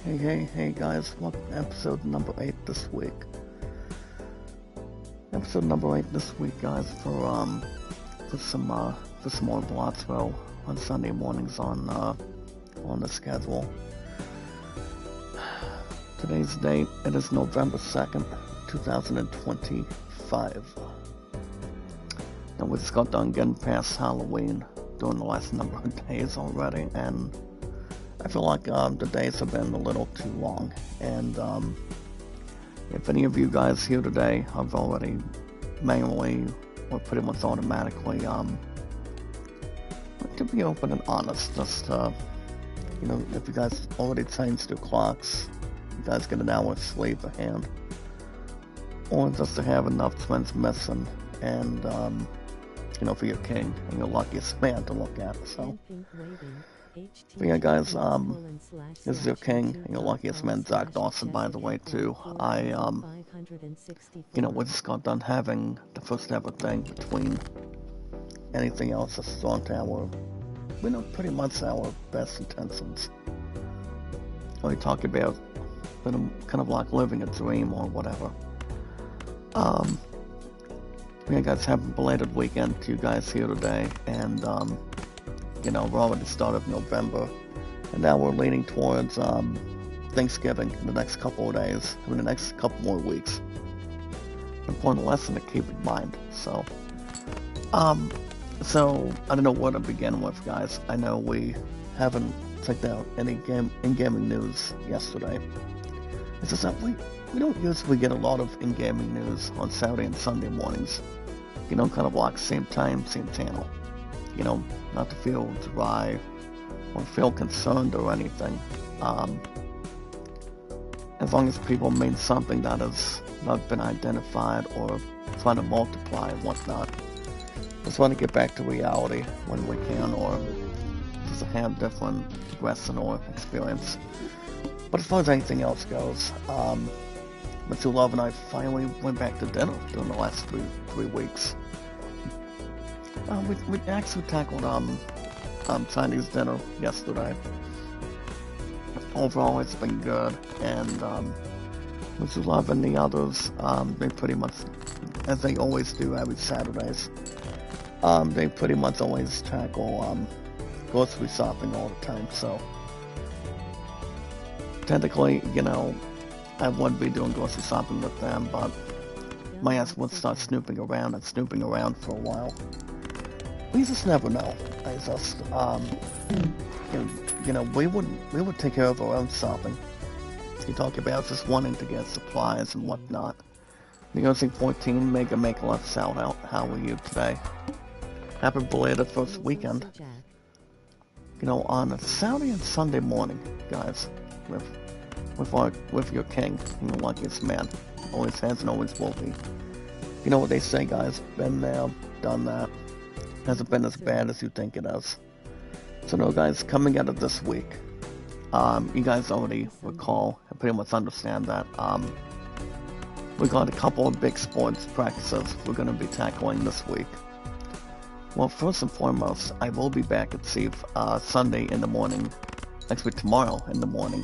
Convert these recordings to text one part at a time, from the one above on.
Hey guys, welcome to episode number 8 this week. Episode number 8 this week, guys, for some more Balatro on Sunday mornings on the schedule. Today's date, it is November 2nd, 2025. Now we just got done getting past Halloween during the last number of days already, and I feel like the days have been a little too long, and if any of you guys here today have already manually or pretty much automatically, to be open and honest, just if you guys already changed your clocks, you guys get an hour's sleep ahead, or just to have enough twins missing, and for your king and your luckiest man to look at. So. But yeah, guys, this is your king and your luckiest man, Zach Dawson, by the way, too. We just got done having the first ever thing between anything else that's on to our, pretty much our best intentions. We talk about kind of like living a dream or whatever. Yeah, guys, have a belated weekend to you guys here today, and we're already started November, and now we're leaning towards Thanksgiving in the next couple of days, the next couple more weeks. An important lesson to keep in mind. So I don't know where to begin with, guys. I know we haven't checked out any in-gaming news yesterday. It's just that we don't usually get a lot of in-gaming news on Saturday and Sunday mornings. Kind of like same time, same channel. Not to feel dry or feel concerned or anything. As long as people mean something that has not been identified or trying to multiply and whatnot. Just want to get back to reality when we can, or just have different progression or experience. But as far as anything else goes, Mr. Love and I finally went back to dinner during the last three weeks. We actually tackled Chinese dinner yesterday. Overall, it's been good, and Mr. Love and the others, they pretty much, as they always do every Saturdays, they pretty much always tackle grocery shopping all the time. So technically, I would be doing grocery shopping with them, but my ass would start snooping around for a while. We just never know. I just, we would take care of our own shopping. You talk about just wanting to get supplies and whatnot. The Using 14 Mega Make Left shout out. How are you today? Happy belated first weekend. On a Saturday and Sunday morning, guys, with your king, your luckiest man, always has and always will be. You know what they say, guys? Been there, done that. Hasn't been as bad as you think it is. So no, guys, coming out of this week, you guys already recall and pretty much understand that we got a couple of big sports practices we're going to be tackling this week. Well, first and foremost, I will be back at Steve Sunday in the morning, actually tomorrow in the morning.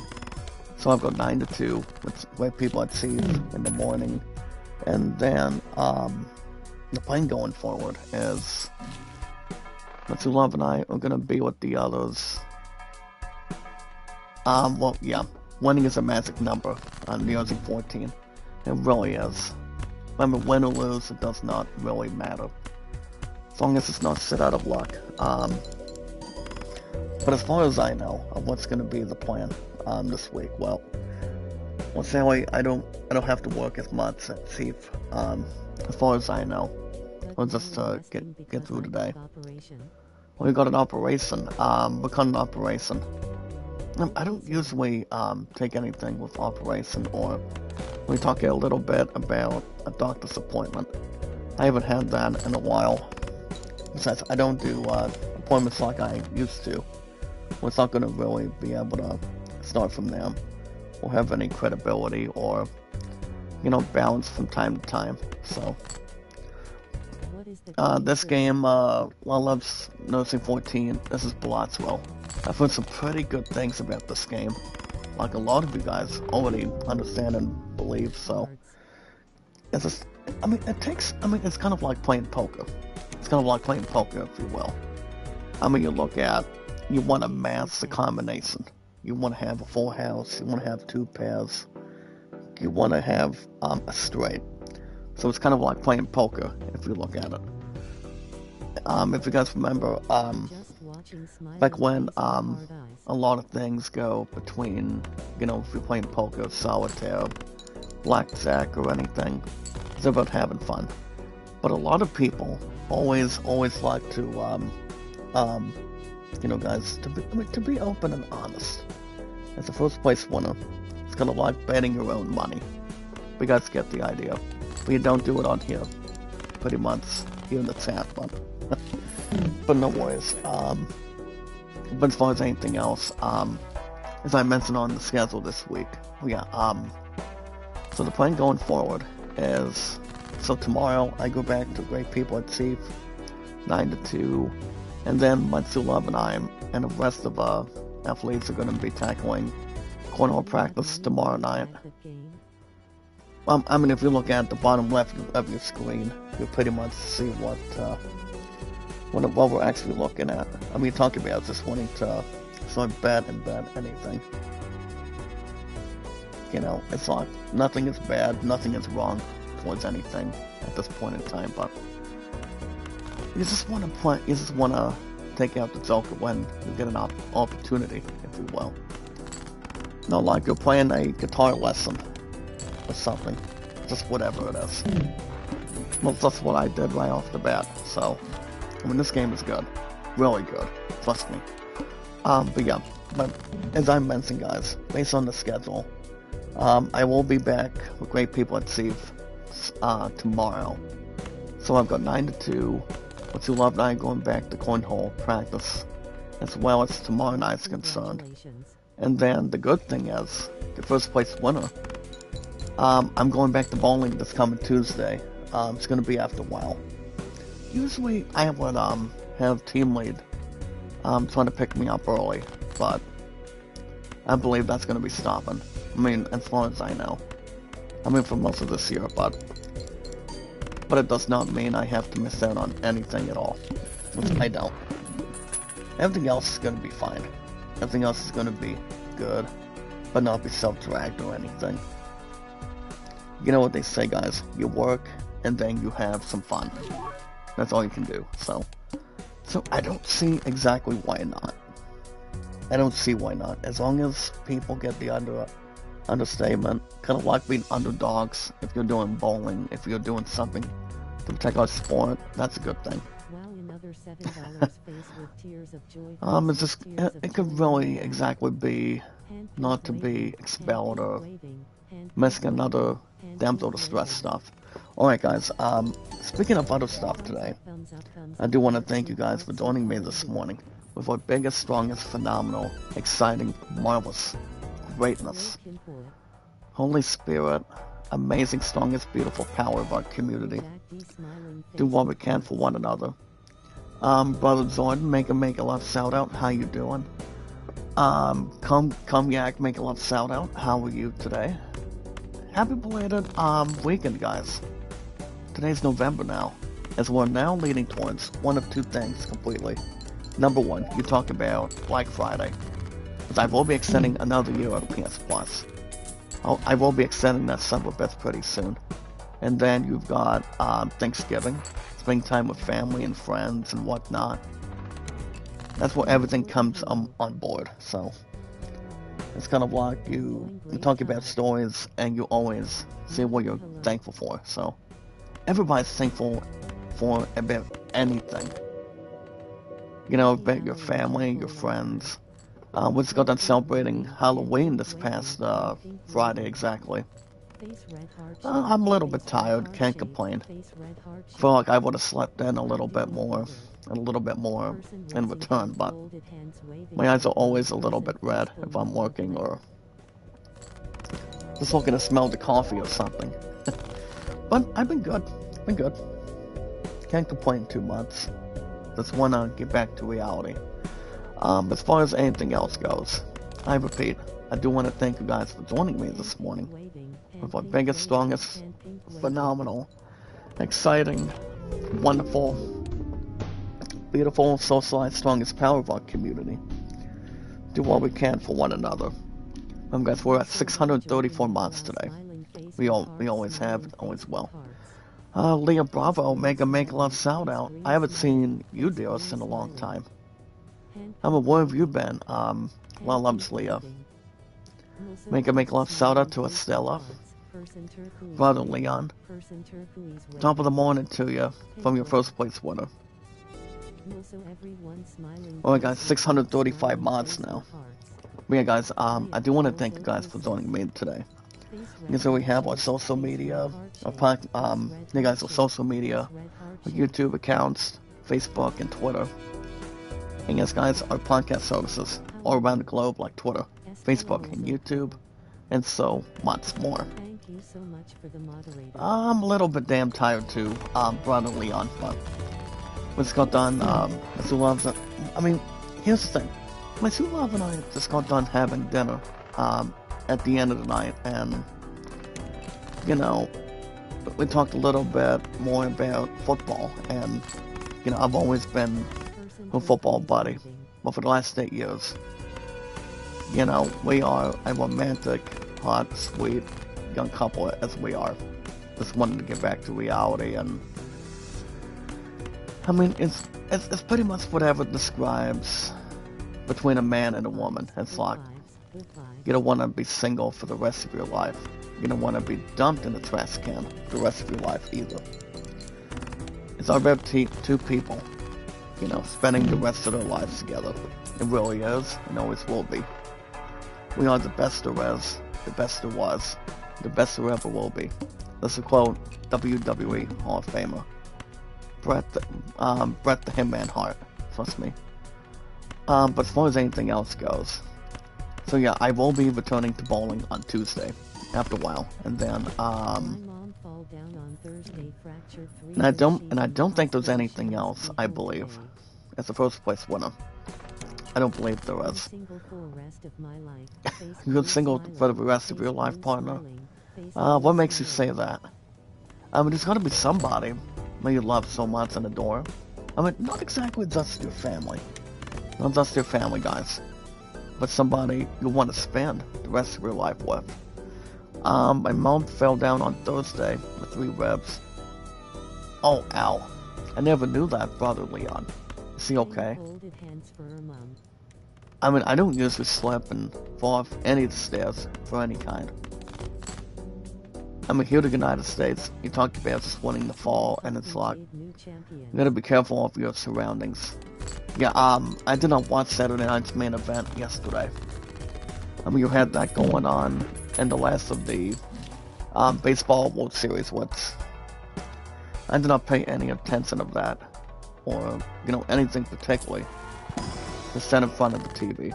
So I've got 9 to 2 with people at Steve in the morning, and then the plan going forward is Mr. Love and I are going to be with the others. Winning is a magic number on the Using 14. It really is. Remember, win or lose, it does not really matter. As long as it's not sit out of luck. But as far as I know of what's going to be the plan this week, well, Sally, I don't have to work as much at Chief. As far as I know. We'll just get through today. We got an operation. We got an operation. I don't usually take anything with operation, or we talk a little bit about a doctor's appointment. I haven't had that in a while. Besides, I don't do appointments like I used to. We're not going to really be able to start from them or have any credibility or, balance from time to time. So this game, Love's Nursing 14, this is Balatro. I've heard some pretty good things about this game. like a lot of you guys already understand and believe. So it's just, I mean, it's kind of like playing poker. It's kind of like playing poker, if you will. I mean, you want to master the combination. You want to have a full house. You want to have two pairs. You want to have a straight. So it's kind of like playing poker, if you look at it. If you guys remember, back when a lot of things go between, if you're playing poker, solitaire, blackjack, or anything, it's about having fun. But a lot of people always like to, guys, to be open and honest. As the first place winner, it's kind of like betting your own money. You guys get the idea. But you don't do it on here. Pretty much here in the chat, but no worries. But as far as anything else, as I mentioned on the schedule this week, so the plan going forward is, so tomorrow I go back to Great People at Sea, 9 to 2, and then Matsu Love and I and the rest of athletes are going to be tackling cornhole practice tomorrow night. I mean, if you look at the bottom left of your screen, you'll pretty much see what we're actually looking at. I mean, talking about just wanting to sort of bet anything. It's like nothing is bad, nothing is wrong towards anything at this point in time, but you just want to take out the joker when you get an opportunity, if you will. Like you're playing a guitar lesson or something, just whatever it is. Well, that's what I did right off the bat. So, I mean, this game is good, really good, trust me. But as I mentioned, guys, based on the schedule, I will be back with Great People at Sea tomorrow. So I've got 9 to 2. What's You Love and I going back to cornhole practice, as well as tomorrow night's concerned. And then the good thing is, the first place winner, I'm going back to bowling this coming Tuesday. It's going to be after a while. Usually I would have team lead trying to pick me up early, but I believe that's going to be stopping. I mean, as far as I know. I mean, for most of this year, but it does not mean I have to miss out on anything at all, which I don't. Everything else is going to be fine. Everything else is going to be good, but not be self-dragged or anything. You know what they say, guys, you work and then you have some fun. That's all you can do. So I don't see exactly why not. I don't see why not. As long as people get the understatement, kind of like being underdogs. If you're doing bowling, if you're doing something to protect our sport, that's a good thing. It's just, it could really exactly be not to be expelled or missing another damn total stress stuff. Alright guys, speaking of other stuff today, I do want to thank you guys for joining me this morning with our biggest, strongest, phenomenal, exciting, marvelous greatness. Holy Spirit, amazing, strongest, beautiful power of our community. Do what we can for one another. Brother Jordan, make a love shout out. How you doing? Yak, make a love shout out. How are you today? Happy belated weekend, guys. Today's November now, as we're now leading towards one of two things completely. Number one, you talk about Black Friday, as I will be extending another year of PS Plus. I will be extending that summer bit pretty soon. And then you've got Thanksgiving, spending time with family and friends and whatnot. That's where everything comes on board. So it's kind of like you talk about stories and you always say what you're thankful for. So everybody's thankful for about anything. About your family, your friends. We just got done celebrating Halloween this past Friday exactly. I'm a little bit tired, can't complain. Feel like I would have slept in a little bit more in return, but my eyes are always a little bit red if I'm working or just looking to smell the coffee or something. But I've been good, Can't complain too much. Just wanna get back to reality. As far as anything else goes, I repeat, I do want to thank you guys for joining me this morning with our biggest, strongest, phenomenal, exciting, wonderful, beautiful, socialized, strongest power of our community. Do what we can for one another. Guys, we're at 634 months today. We always have, always will. Leah Bravo, Mega Love shout out. I haven't seen you, dearest, in a long time. Where have you been? Well, loves Leah. Mega Love shout out to Estella. Brother Leon. Top of the morning to you from your first place winner. Alright guys, 635 mods now. But yeah guys, I do want to thank you guys for joining me today. So we have our social media, you guys, our social media, our YouTube accounts, Facebook and Twitter. And yes guys, our podcast services all around the globe like Twitter, Facebook and YouTube, and so much more. I'm a little bit damn tired too, Brother Leon, but we got done, Sue Loves it. I mean, here's the thing. My Sue Love and I just got done having dinner, at the end of the night, and, you know, we talked a little bit more about football, and, you know, I've always been a football buddy, but for the last 8 years, you know, we are a romantic, hot, sweet, young couple as we are. Just wanted to get back to reality, and I mean, it's pretty much whatever describes between a man and a woman. It's like, you don't want to be single for the rest of your life. You don't want to be dumped in a trash can for the rest of your life either. It's about two people, you know, spending the rest of their lives together. It really is, and always will be. We are the best there is, the best there was, the best there ever will be. That's a quote, WWE Hall of Famer Bret the Hitman Hart, trust me. But as far as anything else goes, so yeah, I will be returning to bowling on Tuesday, after a while, and then, and I don't think there's anything else, I believe, as the first place winner. I don't believe there is. You're single for the rest of your life, partner? What makes you say that? I mean, there's gotta be somebody that you love so much and adore. I mean, not exactly just your family. Not just your family, guys. But somebody you want to spend the rest of your life with. My mom fell down on Thursday with 3 ribs. Oh, ow. I never knew that, Brother Leon. Is he okay? I mean, I don't usually slip and fall off any of the stairs for any kind. I mean, here in the United States, you talk about just wanting to fall, and it's like, you gotta be careful of your surroundings. Yeah, I did not watch Saturday night's main event yesterday. I mean, you had that going on in the last of the, Baseball World Series, I did not pay any attention of that, or, you know, anything particularly. Just stand in front of the TV.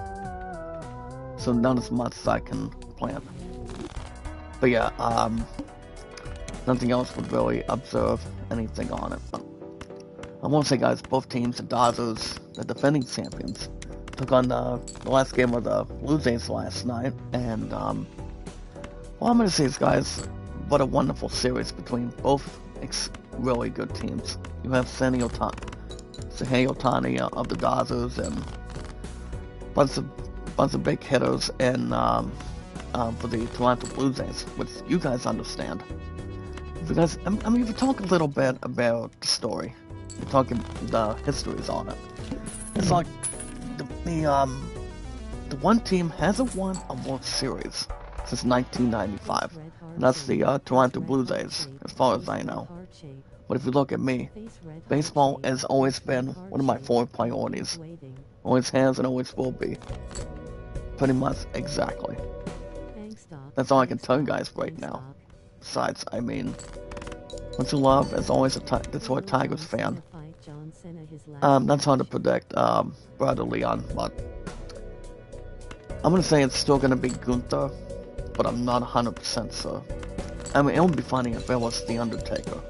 So not as much as I can plan. But yeah, nothing else would really observe anything on it. But I want to say, guys, both teams, the Dodgers, the defending champions, took on the last game of the Blue Jays last night, and well, I'm gonna say is, guys, what a wonderful series between both really good teams. You have Shohei Ohtani of the Dodgers and bunch of big hitters and for the Toronto Blue Jays, which you guys understand. Because I mean, if you talk a little bit about the story, you're talking the histories on it. It's like the one team hasn't won a World Series since 1995, and that's the Toronto Blue Jays, as far as I know. But if you look at me, baseball has always been one of my 4 priorities. Always has and always will be. Pretty much exactly. That's all I can tell you guys right now. Besides, I mean, once you love, as always, that's a Tigers fan. That's hard to predict, Brother Leon, but I'm gonna say it's still gonna be Gunther, but I'm not 100% sure. I mean, it would be funny if it was The Undertaker,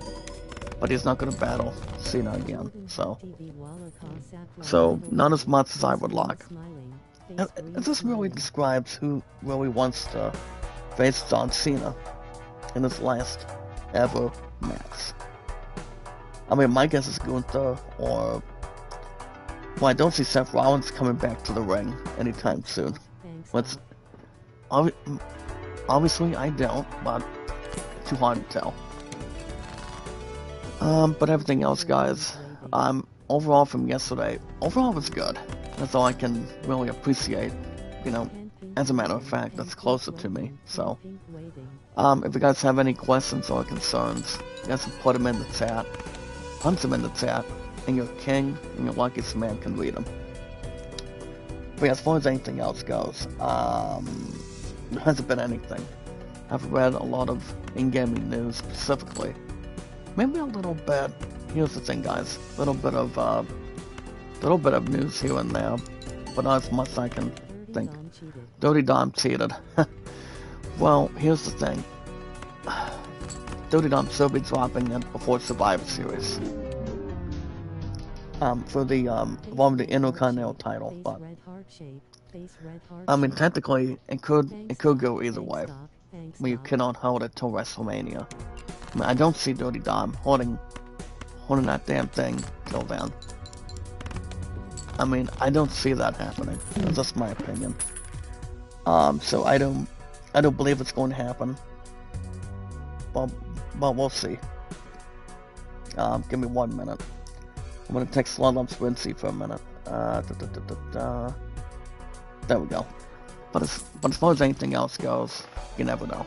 but he's not gonna battle Cena again, so not as much as I would like. this really describes who really wants to face John Cena in his last ever match. I mean, my guess is Gunther, or... Well, I don't see Seth Rollins coming back to the ring anytime soon. Let's... Obviously, I don't, but too hard to tell. But everything else, guys, overall from yesterday, overall was good. That's all I can really appreciate, you know. As a matter of fact, that's closer to me, so. If you guys have any questions or concerns, you guys can put them in the chat. Punch them in the chat, and your king and your luckiest man can read them. But yeah, as far as anything else goes, there hasn't been anything. I've read a lot of in-gaming news specifically. Maybe a little bit. Here's the thing, guys. A little bit of news here and there, but not as much as I can think. Dirty Dom cheated. Well, here's the thing. Dirty Dom will be dropping it before Survivor Series. For the the Intercontinental title, but I mean, technically, it could go either way. But you cannot hold it till WrestleMania. I mean, I don't see Dirty Dom holding that damn thing till then. I mean, I don't see that happening. That's just my opinion. So I don't believe it's going to happen. But we'll see. Give me 1 minute. I'm gonna text Slumps Wincy for a minute. There we go. But as far as anything else goes, you never know.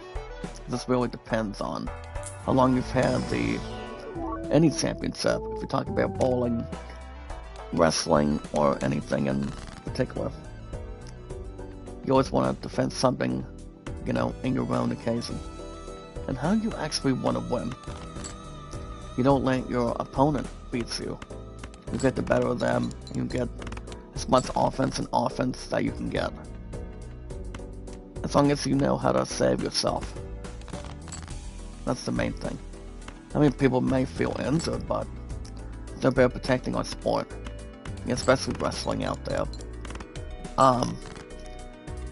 This really depends on how long you've had any championship. If you're talking about bowling, wrestling, or anything in particular, you always want to defend something, you know, in your own occasion. And how you actually want to win. You don't let your opponent beat you. You get the better of them. You get as much offense that you can get. As long as you know how to save yourself. That's the main thing. I mean, people may feel injured, but they're about protecting our sport. Especially wrestling out there.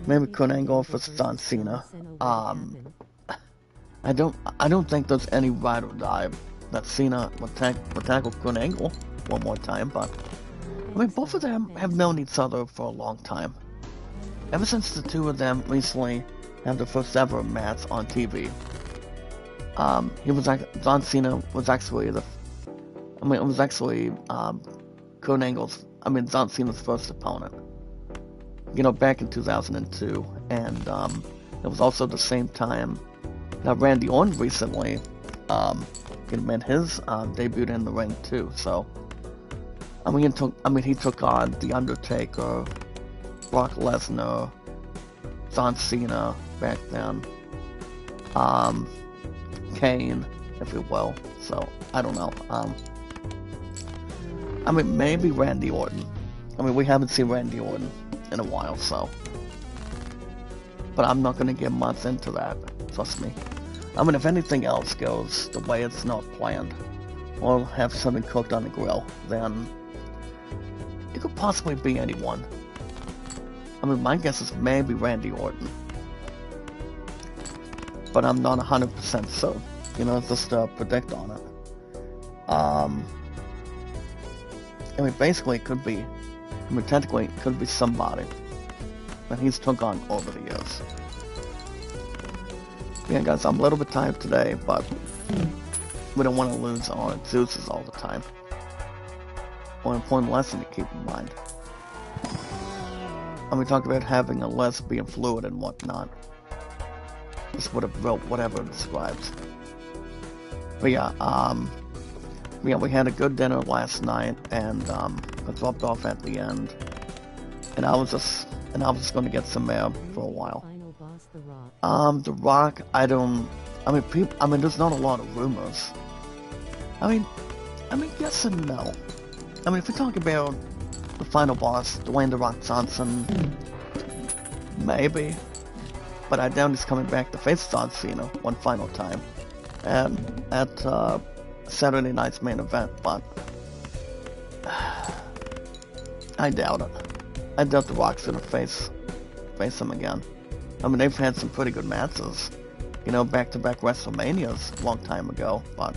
Maybe Kurt Angle versus John Cena. I don't think there's any ride or die that Cena would tackle Kurt Angle one more time, but I mean, both of them have known each other for a long time. Ever since the two of them recently had their first ever match on TV. John Cena was actually Kurt Angle's, John Cena's first opponent. You know, back in 2002, and it was also the same time that Randy Orton recently made his debut in the ring too. So, he took on The Undertaker, Brock Lesnar, John Cena back then, Kane, if you will. So I don't know. Maybe Randy Orton. We haven't seen Randy Orton in a while, so. But I'm not gonna get much into that. Trust me. If anything else goes the way it's not planned, or have something cooked on the grill, then it could possibly be anyone. My guess is maybe Randy Orton. But I'm not 100% certain. It's just a predict on it. Basically it could be, technically it could be somebody that he's took on over the years. Yeah, guys, I'm a little bit tired today, but we don't want to lose our excuses all the time. One important lesson to keep in mind. We talked about having a lesbian fluid and whatnot. Just whatever it describes. But yeah, we had a good dinner last night, and got dropped off at the end. And I was just going to get some air for a while. The Rock, there's not a lot of rumors. Yes and no. If we talk about the final boss, Dwayne "The Rock" Johnson, maybe. But I doubt he's coming back to face John Cena one final time. And at Saturday night's main event, but I doubt it. I doubt the Rock's gonna face him again. I mean, they've had some pretty good matches, you know, back-to-back WrestleManias a long time ago, but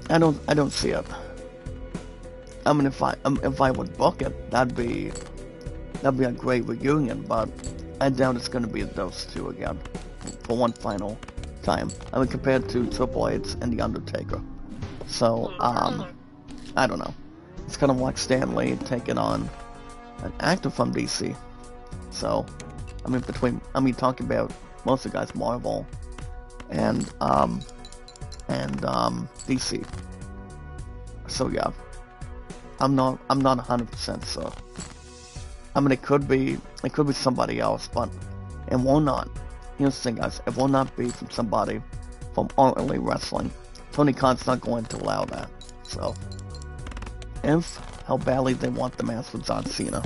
I don't see it. I mean, if I would book it, that'd be a great reunion, but I doubt it's gonna be those two again for one final time. I mean, compared to Triple H and The Undertaker. So, I don't know. It's kind of like Stan Lee taking on an actor from DC. So, I mean, talking about most of the guys Marvel and DC. So yeah, I'm not 100% sure. I mean, it could be somebody else, but it will not. Here's the thing, guys. It will not be from somebody from All Elite Wrestling. Tony Khan's not going to allow that. So, if how badly they want the match with John Cena.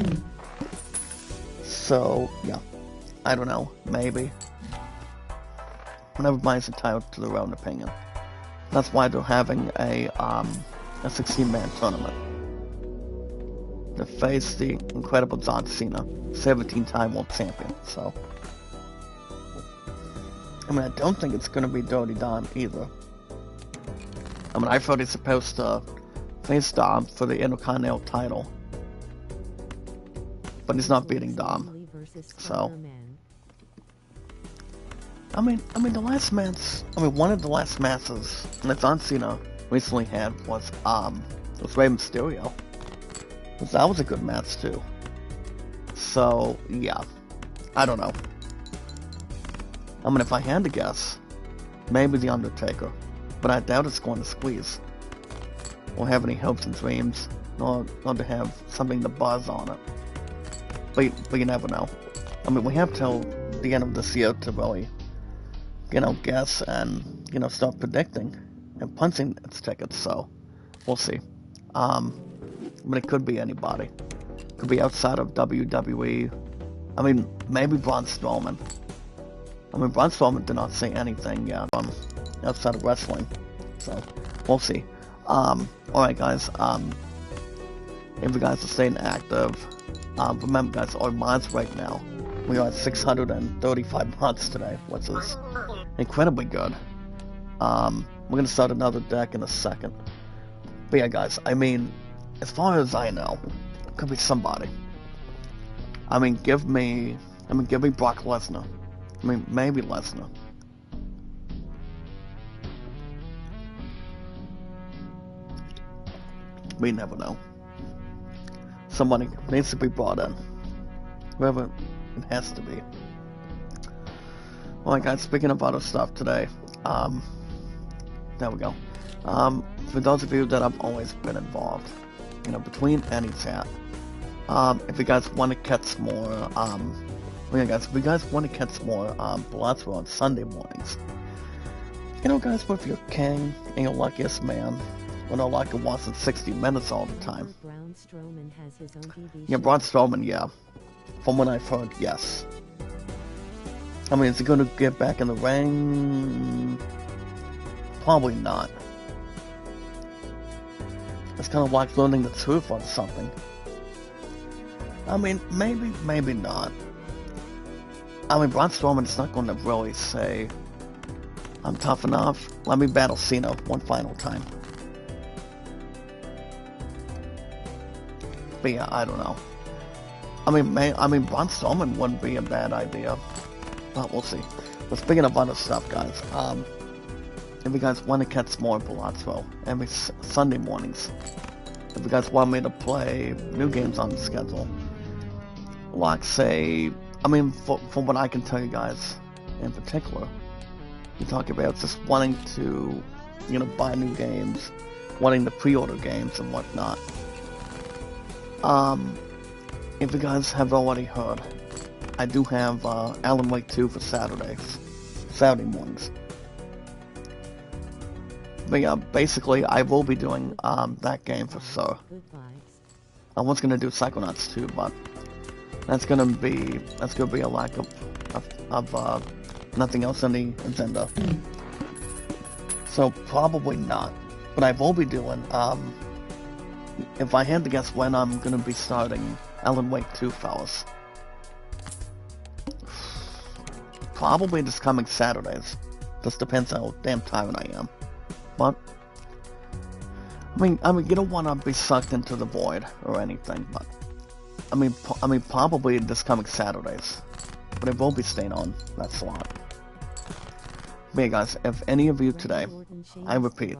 So yeah, I don't know. Maybe. Everybody's entitled to their own opinion. That's why they're having a 16-man tournament to face the incredible John Cena, 17-time world champion. So, I mean, I don't think it's going to be Dirty Dom either. I mean, I thought he's supposed to face Dom for the Intercontinental title, but he's not beating Dom. So, I mean, the last match. I mean, one of the last matches that John Cena recently had was Rey Mysterio. That was a good match too. So yeah, I don't know. I mean, if I had to guess, maybe The Undertaker, but I doubt it's going to squeeze. Or have any hopes and dreams, nor to have something to buzz on it. But you never know. I mean, we have till the end of this year to really, you know, guess and, you know, start predicting and punching its tickets, so we'll see. But it could be anybody. It could be outside of WWE. I mean, maybe Braun Strowman. I mean, Braun Strowman did not say anything yet outside of wrestling, so we'll see. Alright guys, if you guys are staying active, remember guys, our mods right now, we are at 635 mods today, which is incredibly good. We're gonna start another deck in a second. But yeah guys, I mean, as far as I know, it could be somebody. I mean, give me Brock Lesnar. I mean, maybe Lesnar. We never know. Somebody needs to be brought in. Whoever it has to be. Alright guys, speaking of other stuff today, there we go. For those of you that have always been involved, you know, between any chat, if you guys want to catch more, yeah guys, if you guys want to catch more, Balatro on Sunday mornings, you know guys, with your king and your luckiest man, when all like it wants in 60 minutes all the time. Yeah, Braun Strowman, yeah. From what I've heard, yes. I mean, is he gonna get back in the ring? Probably not. It's kind of like learning the truth on something. I mean, maybe not. I mean, Braun Strowman's not going to really say, I'm tough enough, let me battle Cena one final time. But yeah, I don't know. I mean, Braun Strowman wouldn't be a bad idea. But we'll see. But speaking of other stuff, guys, if you guys want to catch more Balatro every Sunday mornings, if you guys want me to play new games on the schedule, like say, I mean, from what I can tell you guys in particular, you talk about just wanting to, you know, buy new games, wanting to pre-order games and whatnot. If you guys have already heard, I do have Alan Wake 2 for Saturday mornings. But yeah, basically, I will be doing that game for sure. I was gonna do Psychonauts 2, but that's gonna be a lack of nothing else on the agenda. So probably not. But I will be doing if I had to guess when I'm gonna be starting Alan Wake 2, fellas, probably this coming Saturdays. Just depends how damn tired I am. But I mean, you don't want to be sucked into the void or anything. But I mean, probably this coming Saturdays. But it will be staying on that slot. But yeah, guys, if any of you today, I repeat,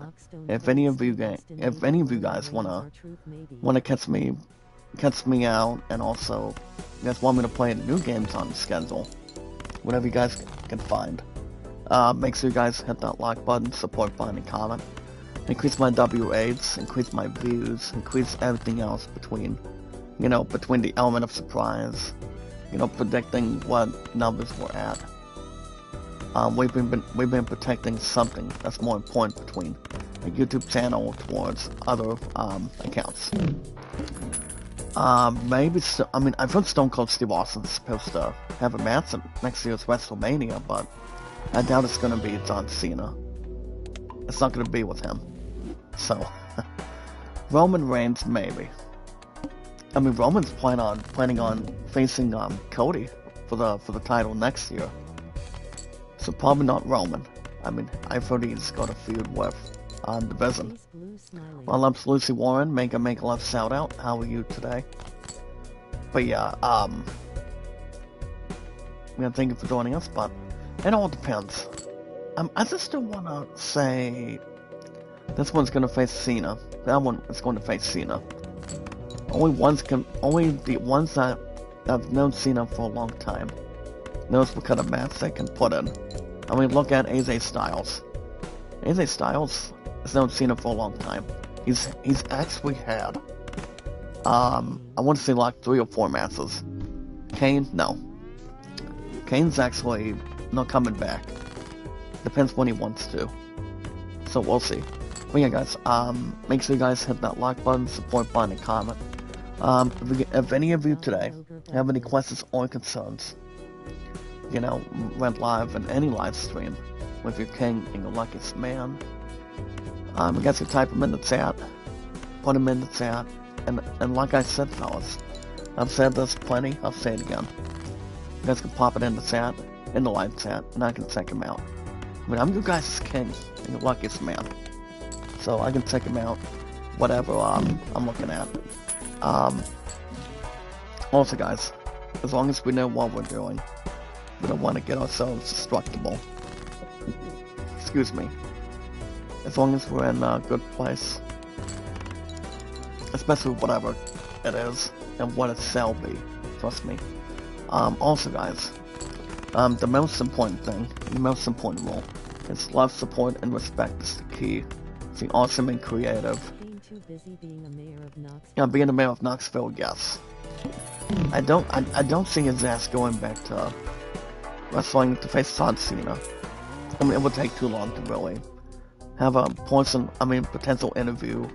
if any of you guys wanna catch me out, and also you guys want me to play new games on the schedule, whatever you guys can find, make sure you guys hit that like button, support button, and comment. Increase my W8s, increase my views, increase everything else between the element of surprise, predicting what numbers we're at. We've been protecting something that's more important between a YouTube channel towards other accounts. I've heard Stone Cold Steve Austin's supposed to have a match at next year's WrestleMania, but I doubt it's gonna be John Cena. It's not gonna be with him. So Roman Reigns, maybe. I mean, Roman's planning on facing Cody for the title next year. So probably not Roman. I mean, I've heard he's got a feud with the Vision. Well, I'm Lucy Warren, make a love shout out. How are you today? But yeah, thank you for joining us, but it all depends. I just don't wanna say this one's gonna face Cena. That one is going to face Cena. Only the ones that have known Cena for a long time knows what kind of match they can put in. I mean, look at AJ Styles. AJ Styles has known Cena for a long time. He's actually had, I want to say like 3 or 4 matches. Kane, no. Kane's actually not coming back. Depends when he wants to. So we'll see. But yeah, guys, make sure you guys hit that like button, support button, and comment. If any of you today have any questions or concerns, went live in any live stream with your king and your luckiest man, you guys can type them in the chat, put them in the chat, and like I said, fellas, I've said this plenty, I'll say it again. You guys can pop it in the chat, in the live chat, and I can check them out. I mean, I'm your guys' king and your luckiest man, so I can check them out, whatever I'm looking at. Also, guys, as long as we know what we're doing, we don't want to get ourselves destructible. Excuse me. As long as we're in a good place, especially whatever it is and what it shall be. Trust me. Also, guys, the most important thing, the most important rule, is love, support, and respect is the key. Being awesome and creative. Being the mayor of Knoxville, yes. I don't see his ass going back to wrestling to face John Cena. I mean, it would take too long to really have a potential interview.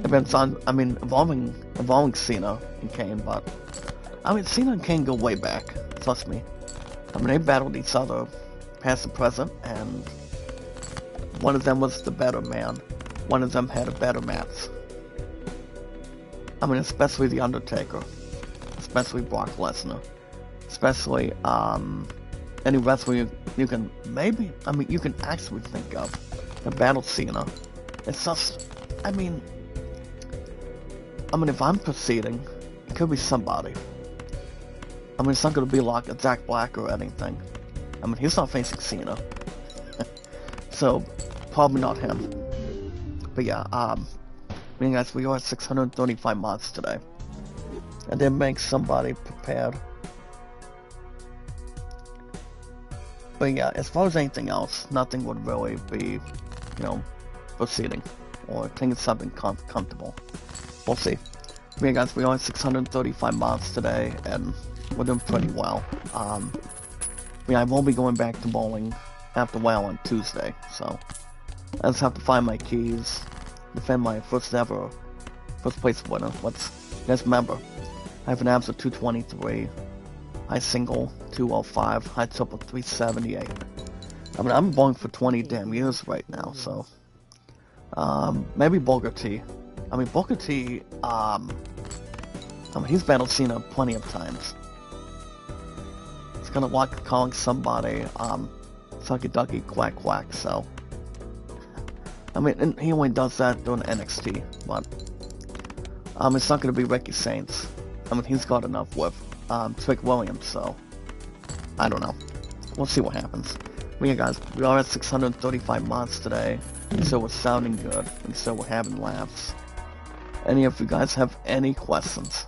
Involving Cena and Kane, but I mean, Cena and Kane go way back. Trust me. I mean, they battled each other, past and present, and one of them was the better man. One of them had a better match. I mean, especially The Undertaker, especially Brock Lesnar, especially any wrestler you can actually think of that battled Cena. It's just, I mean, if I'm proceeding, it could be somebody. I mean, it's not going to be like a Jack Black or anything. I mean, he's not facing Cena. So, probably not him. But yeah, guys, we are at 635 mods today. And that makes somebody prepared. But yeah, as far as anything else, nothing would really be, proceeding. Or taking something comfortable. We'll see. But yeah, guys, we are at 635 mods today, and we're doing pretty well. I won't be going back to bowling after a while on Tuesday, so I just have to find my keys, defend my first place winner. You guys remember, I have an average of 223, high single 205, high triple 378. I mean, I'm bowling for 20 damn years right now, so maybe Bulgar T I mean, Booker T, I mean, he's battled Cena plenty of times. It's kind of like calling somebody, sucky ducky quack quack, so. I mean, and he only does that during NXT, but, it's not gonna be Ricky Saints. I mean, he's got enough with, Trick Williams, so. I don't know. We'll see what happens. But yeah, guys, we are at 635 mods today, so we're sounding good, and so we're having laughs. Any of you guys have any questions,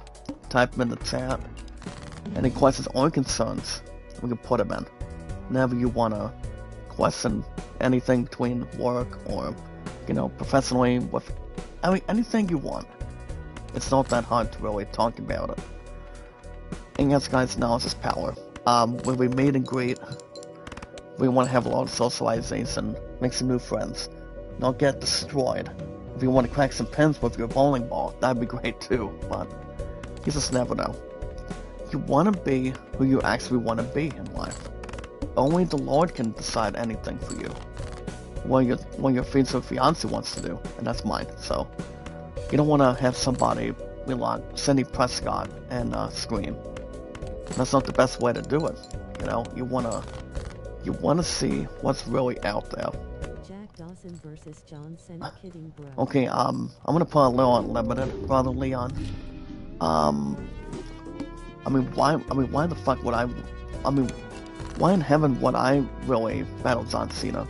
type them in the chat. Any questions or concerns, we can put them in. Whenever you want to question anything between work or, you know, professionally, with, I mean, anything you want. It's not that hard to really talk about it. And yes, guys, knowledge is power. When we meet and greet, we want to have a lot of socialization, make some new friends, not get destroyed. If you want to crack some pins with your bowling ball, that'd be great too, but you just never know. You want to be who you actually want to be in life. Only the Lord can decide anything for you. What your future fiancé wants to do, and that's mine, so. You don't want to have somebody be like Cindy Prescott and scream. That's not the best way to do it, you know? You want to see what's really out there. Dawson versus Johnson, kidding, bro. Okay, I'm gonna put a little unlimited, brother Leon. I mean, why the fuck would I mean, why in heaven would I really battle John Cena?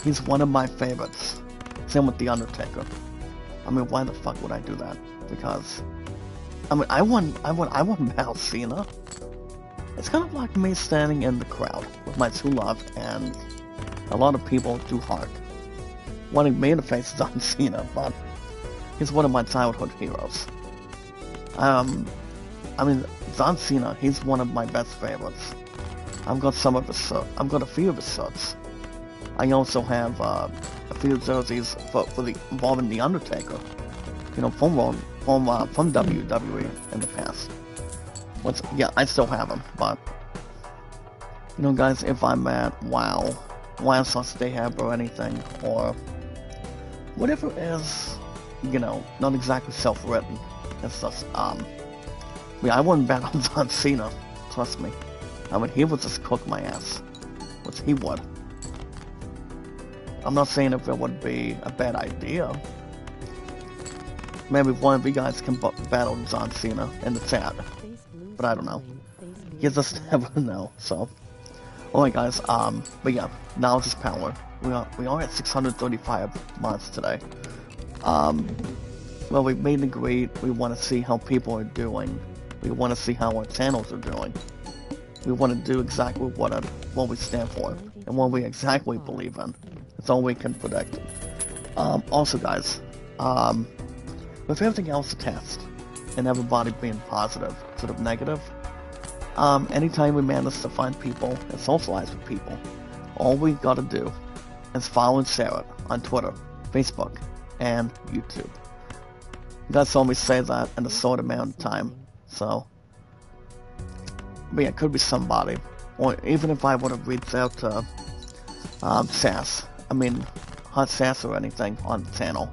He's one of my favorites. Same with The Undertaker. I mean, why the fuck would I do that? Because, I mean, I wouldn't battle Cena. It's kind of like me standing in the crowd with my true love and a lot of people too hard wanting me to face John Cena, but he's one of my childhood heroes. I mean, John Cena, he's one of my best favorites. I've got a few of his shirts. I also have a few jerseys involving The Undertaker, you know, from WWE in the past. Yeah, I still have them, but you know, guys, if I'm at WoW/Dayhab or anything, or whatever is, you know, not exactly self-written, it's just, I mean, I wouldn't battle John Cena, trust me. I mean, he would just cook my ass, which he would. I'm not saying if it would be a bad idea. Maybe one of you guys can battle John Cena in the chat, but I don't know. You just never know, so. Alright guys, but yeah, knowledge is power. We are at 635 mods today. Well, we've made a great, we want to see how people are doing. We want to see how our channels are doing. We want to do exactly what we stand for, and what we exactly believe in. That's all we can predict. Also guys, with everything else to test, and everybody being positive instead of negative, anytime we manage to find people and socialize with people, all we gotta do is follow and share it on Twitter, Facebook, and YouTube. You guys always say that in a short amount of time, so. But yeah, it could be somebody, or even if I would have reached out to Sass, I mean, Hot Sass or anything on the channel,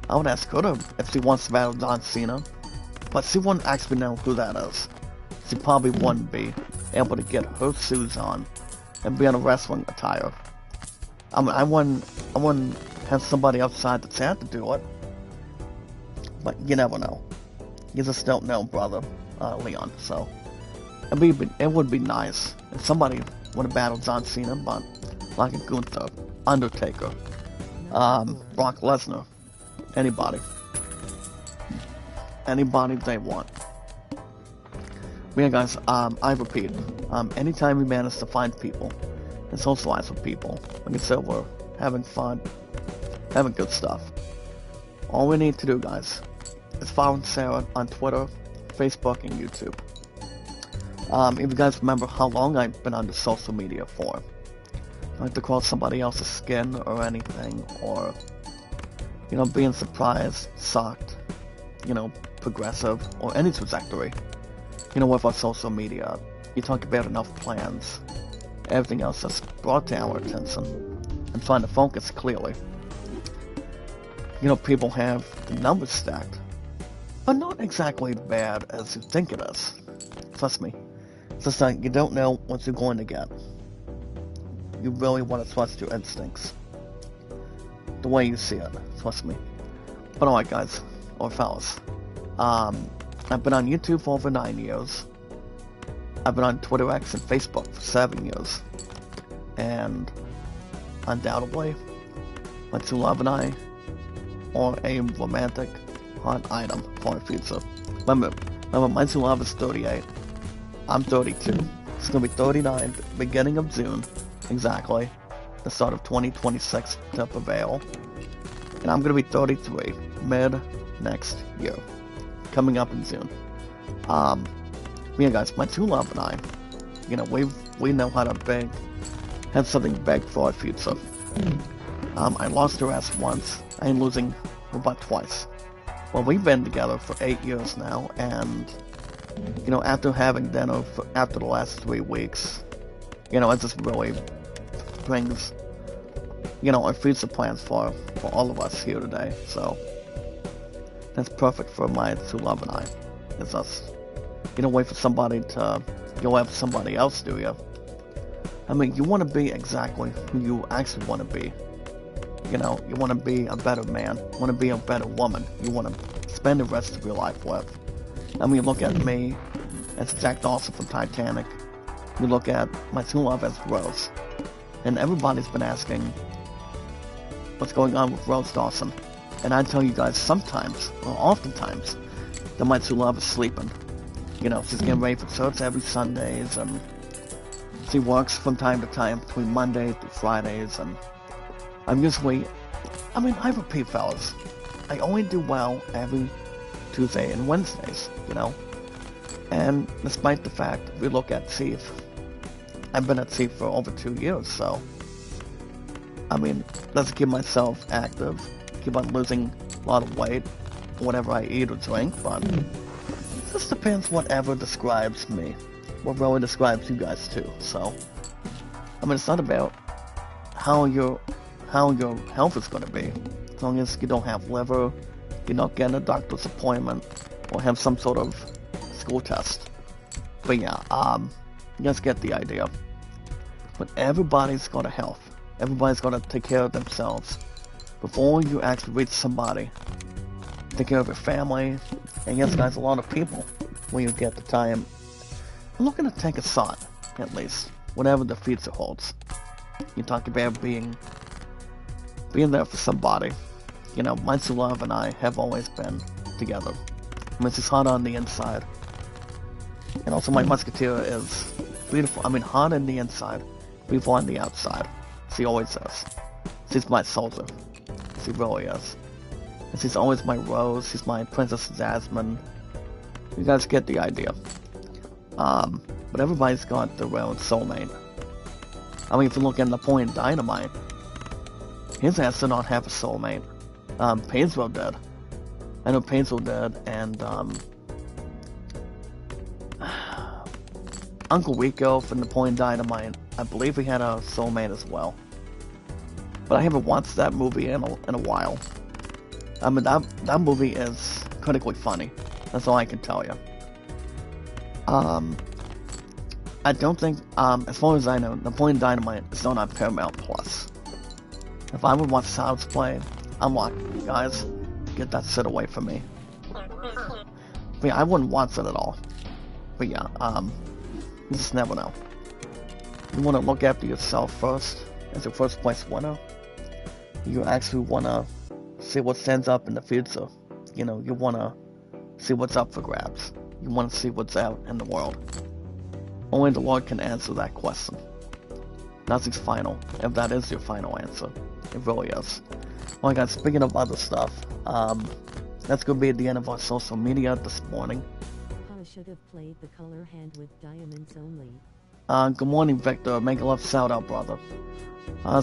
I would ask her if she wants to battle John Cena, but she wouldn't actually know who that is. She probably wouldn't be able to get her shoes on and be in a wrestling attire. I mean, I wouldn't have somebody outside the chat to do it, but you never know. You just don't know, brother Leon. So it would be nice if somebody would have battled John Cena, but like a Gunther, Undertaker, Brock Lesnar, anybody they want. But yeah, guys, I repeat, anytime we manage to find people and socialize with people, like I said, we're having fun, having good stuff. All we need to do, guys, is follow Sarah on Twitter, Facebook, and YouTube. If you guys remember how long I've been under social media for, I like to call somebody else's skin or anything, or, you know, being surprised, shocked, you know, progressive, or any trajectory. You know, with our social media, you talk about enough plans, everything else that's brought to our attention, and trying to focus clearly. people have the numbers stacked. But not exactly bad as you think it is. Trust me. It's just like you don't know what you're going to get. You really want to trust your instincts. The way you see it. Trust me. But alright guys, or fellas. I've been on YouTube for over 9 years. I've been on Twitter X and Facebook for 7 years. And undoubtedly, my true love and I are a romantic hot item for the future. Remember, my true love is 38. I'm 32. It's gonna be 39 beginning of June, exactly. The start of 2026 to prevail. And I'm gonna be 33 mid next year, coming up in June. Yeah, guys, my true love and I, we know how to have something big for our future. I lost her ass once. I am losing her about twice. Well, we've been together for 8 years now, and after having dinner after the last 3 weeks, it just really brings our future plans for all of us here today. So that's perfect for my true love and I. It's us. You don't wait for somebody to go after somebody else, do you? I mean, you want to be exactly who you actually want to be. You want to be a better man. You want to be a better woman. You want to spend the rest of your life with. I mean, look at me as Jack Dawson from Titanic. You look at my true love as Rose. And everybody's been asking what's going on with Rose Dawson. And I tell you guys sometimes, or oftentimes, that my true love is sleeping. She's getting ready for church every Sundays, and she works from time to time between Mondays to Fridays, and I repeat, fellas, I only do well every Tuesday and Wednesdays, And despite the fact we look at Chief, I've been at Chief for over 2 years, so let's keep myself active, keep on losing a lot of weight, whatever I eat or drink, but this depends whatever describes me, what really describes you guys too. So, it's not about how your health is going to be, as long as you don't have liver, you're not getting a doctor's appointment, or have some sort of school test. But yeah, you guys get the idea. But everybody's got a health. Everybody's got to take care of themselves before you actually reach somebody. Take care of your family, and yes, guys, a lot of people, when you get the time, I'm not going to take a shot, at least, whatever the future holds. You talk about being there for somebody. My true love and I have always been together. She's hot on the inside. And also my musketeer is beautiful. Hot on the inside, beautiful on the outside. She always is. She's my soldier. She really is. And she's always my Rose. She's my Princess Jasmine. You guys get the idea. But everybody's got their own soulmate. If you look at Napoleon Dynamite, his ass did not have a soulmate. Painesville did. I know Painesville did, and Uncle Rico from Napoleon Dynamite, I believe he had a soulmate as well. But I haven't watched that movie in a while. That movie is critically funny. That's all I can tell you. I don't think, as far as I know, Napoleon Dynamite is not on Paramount Plus. If I would watch Child's Play, I'm like, guys, get that shit away from me. But yeah, I wouldn't watch it at all. But yeah, you just never know. You want to look after yourself first, as your first place winner. You actually want to see what stands up in the future. You want to see what's up for grabs. You want to see what's out in the world. Only the Lord can answer that question. Nothing's final, if that is your final answer. It really is. Well, guys, speaking of other stuff, that's going to be at the end of our social media this morning. I should have played the color hand with diamonds only. Good morning, Victor. Make a love shout out, brother.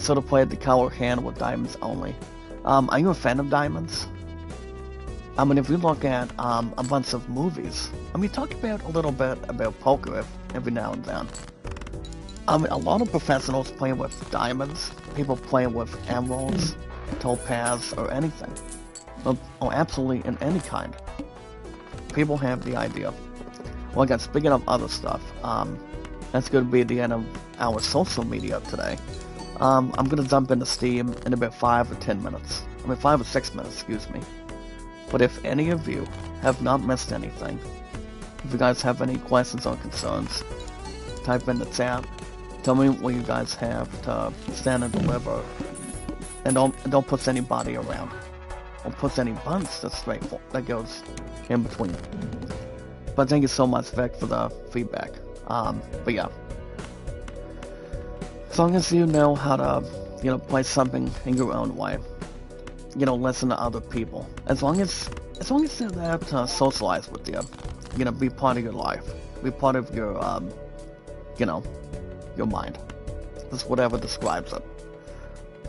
Should have played the color hand with diamonds only. Are you a fan of diamonds? If you look at a bunch of movies, talk about a little bit about poker every now and then. A lot of professionals play with diamonds, people play with emeralds, topaz, or anything. or absolutely in any kind. People have the idea. Well, guys, speaking of other stuff, that's going to be the end of our social media today. I'm going to jump into Steam in about 5 or 10 minutes. 5 or 6 minutes, excuse me. But if any of you have not missed anything, if you guys have any questions or concerns, type in the chat. Tell me what you guys have to stand and deliver. And don't push anybody around. Don't push any buttons that goes in between. But thank you so much, Vic, for the feedback. But yeah. As long as you know how to, play something in your own way. Listen to other people. As long as they're there to socialize with you. Be part of your life. Be part of your, your mind. Just whatever describes it.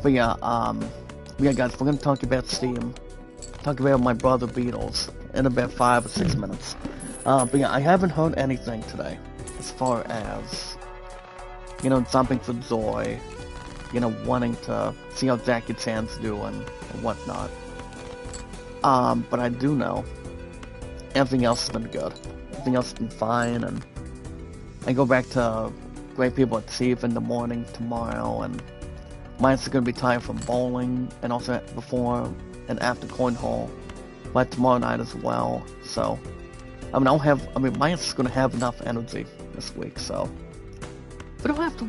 But yeah, guys, we're gonna talk about Steam. Talk about my brother Beatles in about 5 or 6 minutes. But yeah, I haven't heard anything today. As far as, jumping for joy. Wanting to see how Jackie Chan's doing and whatnot. But I do know everything else has been good. Everything else has been fine, and I go back to Great People at Sea in the morning tomorrow, and mine's gonna be tired from bowling, and also before and after cornhole, but tomorrow night as well. So, mine's gonna have enough energy this week, so we don't have to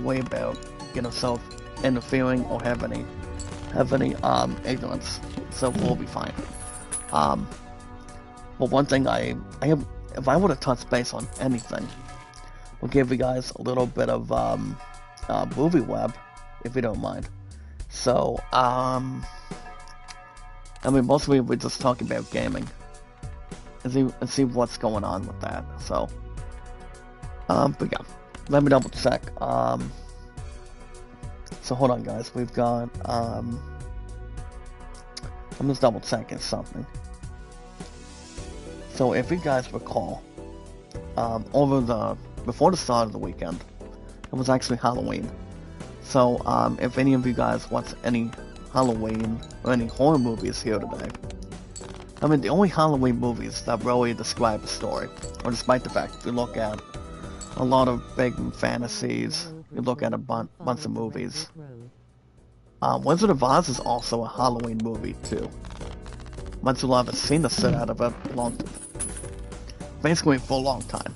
worry about, self-interfering or have any ignorance, so we'll be fine. But one thing if I were to touch base on anything, we'll give you guys a little bit of, movie web, if you don't mind. So, mostly we're just talking about gaming, and see what's going on with that, so, but yeah, let me double check. So hold on, guys. We've got, I'm just double checking something. So if you guys recall, before the start of the weekend, it was actually Halloween. So, if any of you guys watch any Halloween or any horror movies here today, the only Halloween movies that really describe a story, or despite the fact, if you look at a lot of big fantasies, you look at a bunch of movies. Wizard of Oz is also a Halloween movie too. Much a lot has seen the shit out of it basically for a long time.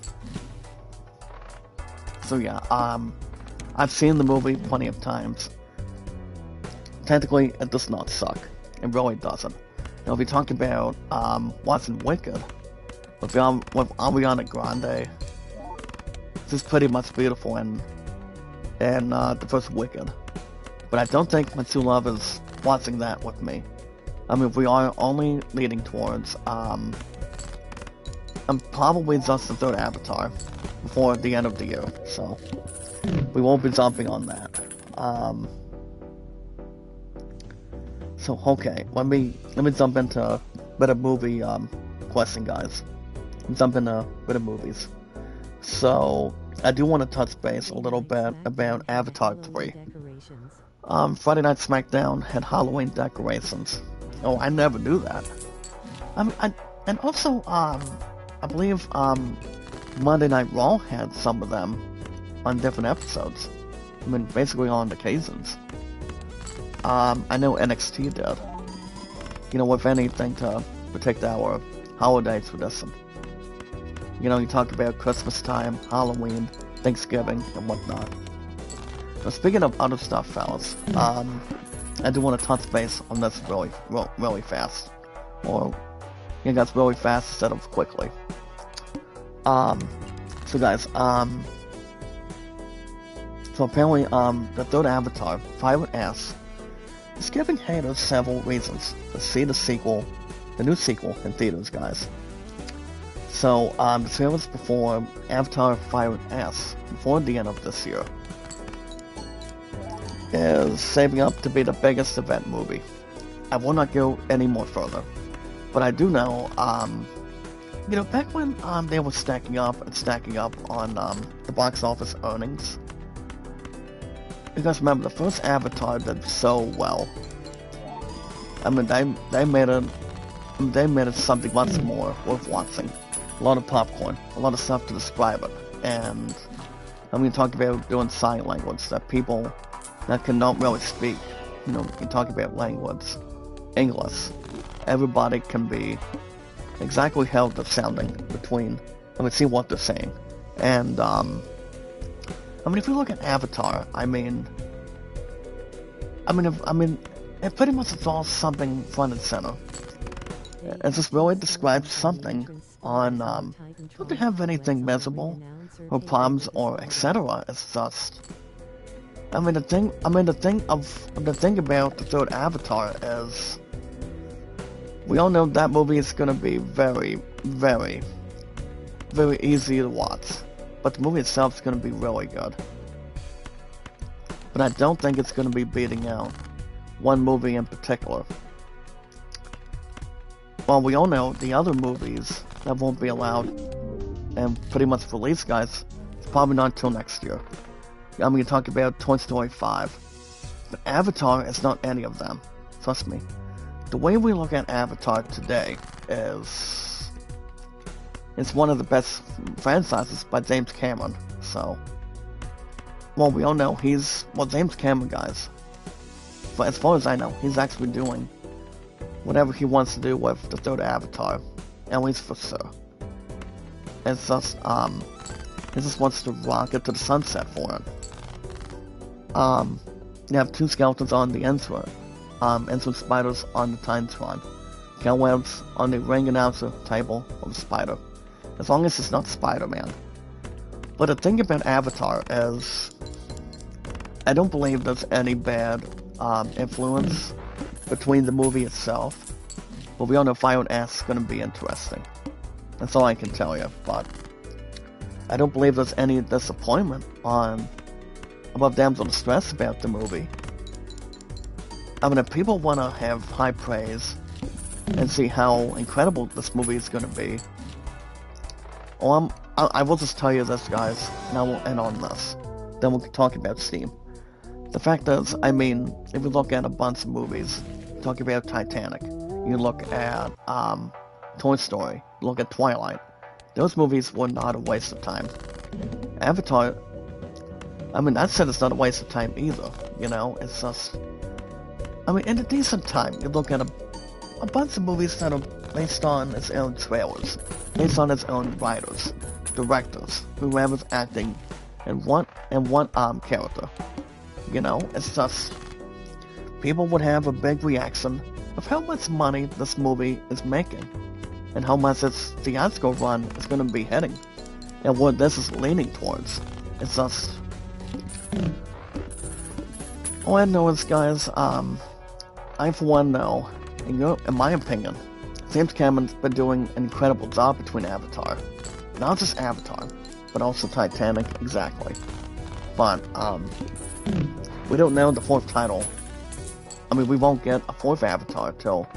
So yeah, I've seen the movie plenty of times. Technically, it does not suck. It really doesn't. If you talk about watching Wicked with Ariana Grande, this is pretty much beautiful and the first Wicked. But I don't think my true love is watching that with me. We are only leading towards, I'm probably just the third Avatar before the end of the year, so we won't be jumping on that. So okay, let me jump into a bit of movie question, guys. Jump into a bit of movies. So I do want to touch base a little bit about Avatar 3. Friday Night SmackDown had Halloween decorations. Oh, I never knew that. And also, I believe, Monday Night Raw had some of them on different episodes. Basically on occasions. I know NXT did. With anything to protect our holiday tradition. You talk about Christmas time, Halloween, Thanksgiving, and whatnot. Now, speaking of other stuff, fellas, I do want to touch base on this really fast. Or, that's really fast instead of quickly. So guys, so apparently, the third Avatar, Pirate S, is giving haters several reasons to see the new sequel in theaters, guys. So, the trailers before Avatar Pirate S, before the end of this year, is shaping up to be the biggest event movie. I will not go any more further, but I do know, back when they were stacking up on the box office earnings, you guys remember the first Avatar did so well. I mean, they made it something much more worth watching. A lot of popcorn, a lot of stuff to describe it, and I'm going to talk about doing sign language that people that cannot really speak. You know, you talk about language, English. Everybody can be exactly how they're sounding between. I mean, see what they're saying, and I mean, if you look at Avatar, I mean, it pretty much is all something front and center. It just really describes something on, don't they have anything miserable, or problems, or etc. It's just, the thing about the third Avatar is, we all know that movie is gonna be very, very, very easy to watch, but the movie itself is gonna be really good. But I don't think it's gonna be beating out one movie in particular. Well, we all know the other movies that won't be allowed and pretty much released, guys, it's probably not until next year. I'm going to talk about Toy Story 5. But Avatar is not any of them. Trust me. The way we look at Avatar today is... it's one of the best franchises by James Cameron, so... well, we all know he's... well, James Cameron, guys. But as far as I know, he's actually doing whatever he wants to do with the third Avatar, at least for sure. It's just, he just wants to rock it to the sunset for it. You have two skeletons on the entrance, and some spiders on the Titantron. Cobwebs on the ring announcer table of the spider. As long as it's not Spider-Man. But the thing about Avatar is, I don't believe there's any bad, influence between the movie itself, but we all know Fire and Ash is going to be interesting. That's all I can tell you, but I don't believe there's any disappointment on above Damsel in Distress about the movie. I mean, if people want to have high praise and see how incredible this movie is going to be, well, I will just tell you this, guys, and I will end on this. Then we'll talk about Steam. The fact is, I mean, if you look at a bunch of movies, talk about Titanic, you look at Toy Story, you look at Twilight, those movies were not a waste of time. Avatar, I mean, that said, it's not a waste of time either, you know, it's just, I mean, in a decent time, you look at a bunch of movies that are based on its own trailers, based on its own writers, directors, whoever's acting, and one character. You know, it's just, people would have a big reaction of how much money this movie is making, and how much its theatrical run is going to be heading, and what this is leaning towards. It's just, all I know is, guys, I for one know, in my opinion, James Cameron's been doing an incredible job between Avatar. Not just Avatar, but also Titanic, exactly. But, we don't know the fourth title. I mean, we won't get a fourth Avatar till,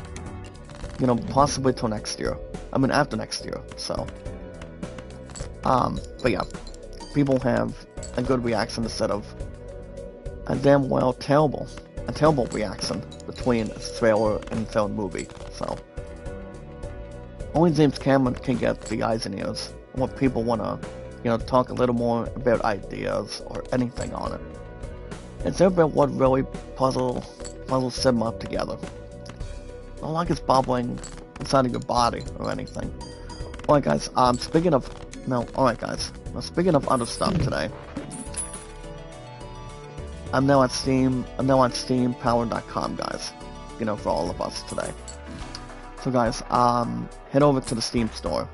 you know, possibly till next year. I mean, after next year, so. But yeah, people have a good reaction instead of a damn well terrible reaction between its trailer and its own movie, so. Only James Cameron can get the eyes and ears and what people want to, you know, talk a little more about ideas or anything on it. It's about what really puzzles them up together. Not like it's bubbling inside of your body or anything. Alright guys, speaking of other stuff today. I'm now on SteamPower.com, guys. You know, for all of us today. So guys, head over to the Steam store.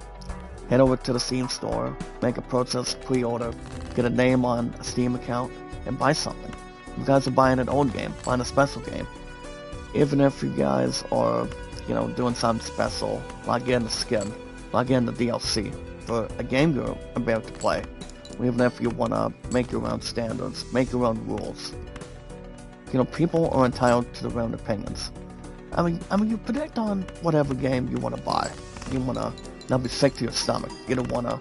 Head over to the Steam store, make a purchase, pre-order, get a name on a Steam account, and buy something. You guys are buying an old game, buying a special game. Even if you guys are, you know, doing something special, like getting the skin, like getting the DLC for a game you're about to play. Even if you want to make your own standards, make your own rules. You know, people are entitled to their own opinions. I mean, you predict on whatever game you want to buy. You want to not be sick to your stomach. You don't want to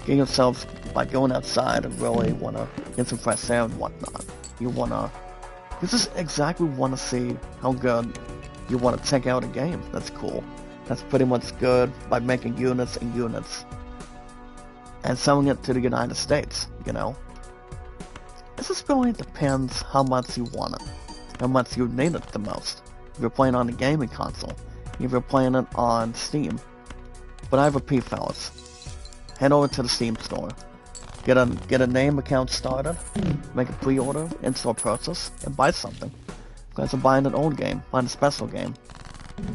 get yourself by going outside and really want to get some fresh air and whatnot. You just exactly want to see how good you want to check out a game that's cool, that's pretty much good by making units and units and selling it to the United States, you know? It just really depends how much you want it, how much you need it the most. If you're playing on a gaming console, if you're playing it on Steam. But I repeat, fellas, head over to the Steam store, get a name account started, make a pre-order, in-store purchase, and buy something. You guys are buying an old game, buying a special game.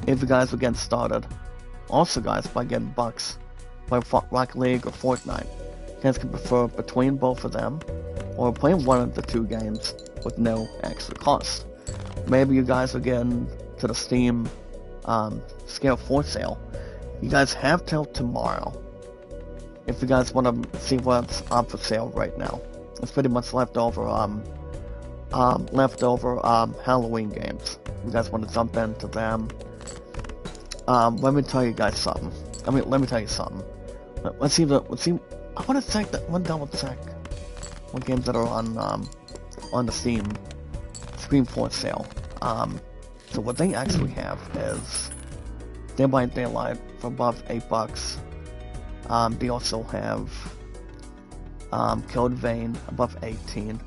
If you guys are getting started, also guys, by getting bucks, by Rocket League or Fortnite, you guys can prefer between both of them, or playing one of the two games with no extra cost. Maybe you guys are getting to the Steam Scale 4 sale. You guys have till tomorrow if you guys want to see what's up for sale right now. It's pretty much leftover Halloween games. You guys want to jump into them? Let me tell you guys something. Let me tell you something. Let's see. I want to check that. One double check. What games that are on the Steam 4 sale. So what they actually have is Dead by Daylight for above $8. They also have Code Vein above 18.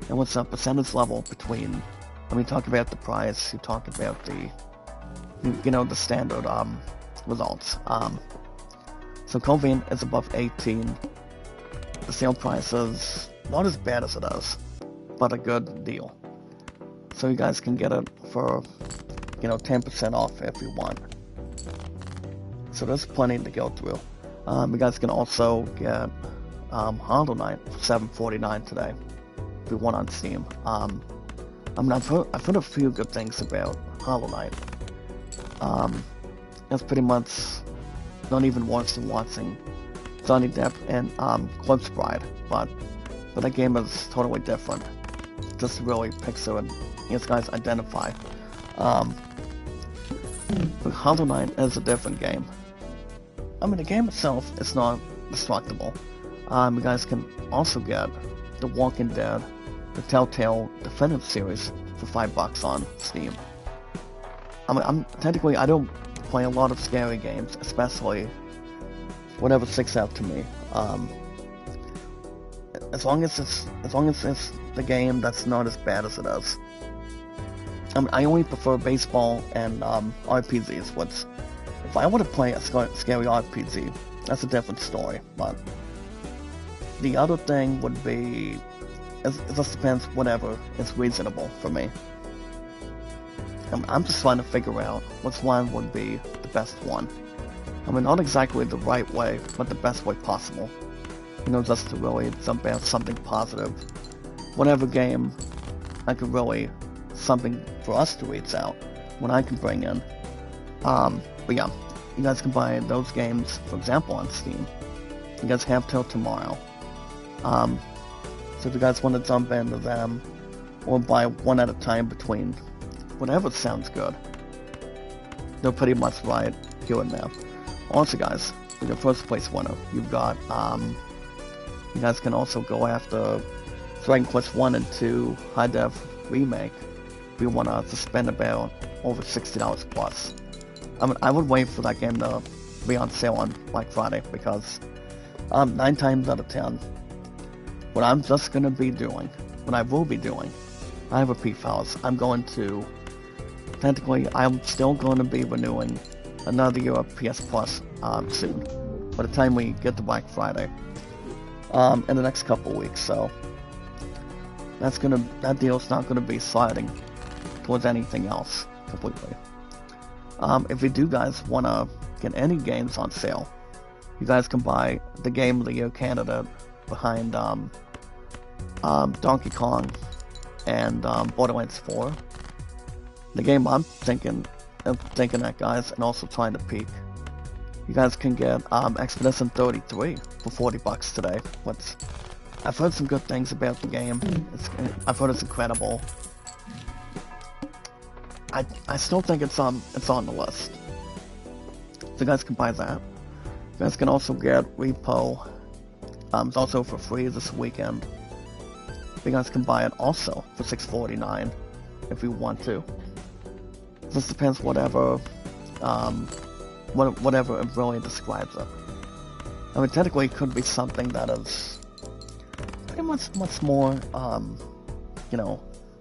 And what's the percentage level between? When we talk about the price, you talk about the the standard results. So Code Vein is above 18. The sale price is not as bad as it is, but a good deal. So you guys can get it for 10% off if you want. So there's plenty to go through. You guys can also get Hollow Knight for $7.49 today if you want on Steam. I've heard a few good things about Hollow Knight. It's pretty much not even worse than watching Johnny Depp and Corpse Bride, but that game is totally different. Just really picture and these guys identify. But Hollow Knight is a different game. The game itself is not destructible. You guys can also get The Walking Dead, the Telltale Definitive Series for $5 on Steam. Technically, I don't play a lot of scary games, especially whatever sticks out to me. As long as it's the game that's not as bad as it is. I only prefer baseball and RPGs. If I want to play a scary RPG, that's a different story. But the other thing would be, it just depends. Whatever is reasonable for me. I'm just trying to figure out which one would be the best one. Not exactly the right way, but the best way possible. Just to really jump out something positive. Whatever game I could really, something for us to reach out, when I can bring in. But yeah, you guys can buy those games, for example, on Steam. You guys have till tomorrow. So if you guys want to jump into them, or buy one at a time between, whatever sounds good. They're pretty much right here and there. Also guys, for your first place winner, you've got, you guys can also go after Dragon Quest 1 and 2 High Def Remake if you want to spend about over $60 plus. I would wait for that game to be on sale on Black Friday because 9 times out of 10, what I'm just going to be doing, what I will be doing, I have a fellas, I'm still going to be renewing another year of PS Plus soon, by the time we get to Black Friday, in the next couple weeks, so that deal's not gonna be sliding towards anything else completely. If you do guys wanna get any games on sale, you guys can buy the Game of the Year candidate behind Donkey Kong and Borderlands 4. The game I'm thinking that guys, and also trying to peak. You guys can get Expedition 33 for $40 today. I've heard some good things about the game. I've heard it's incredible. I still think it's on the list. So you guys can buy that. You guys can also get Repo. It's also for free this weekend. You guys can buy it also for $6.49 if you want to. Just depends whatever, whatever it really describes it. I mean, technically it could be something that is pretty much more, you know,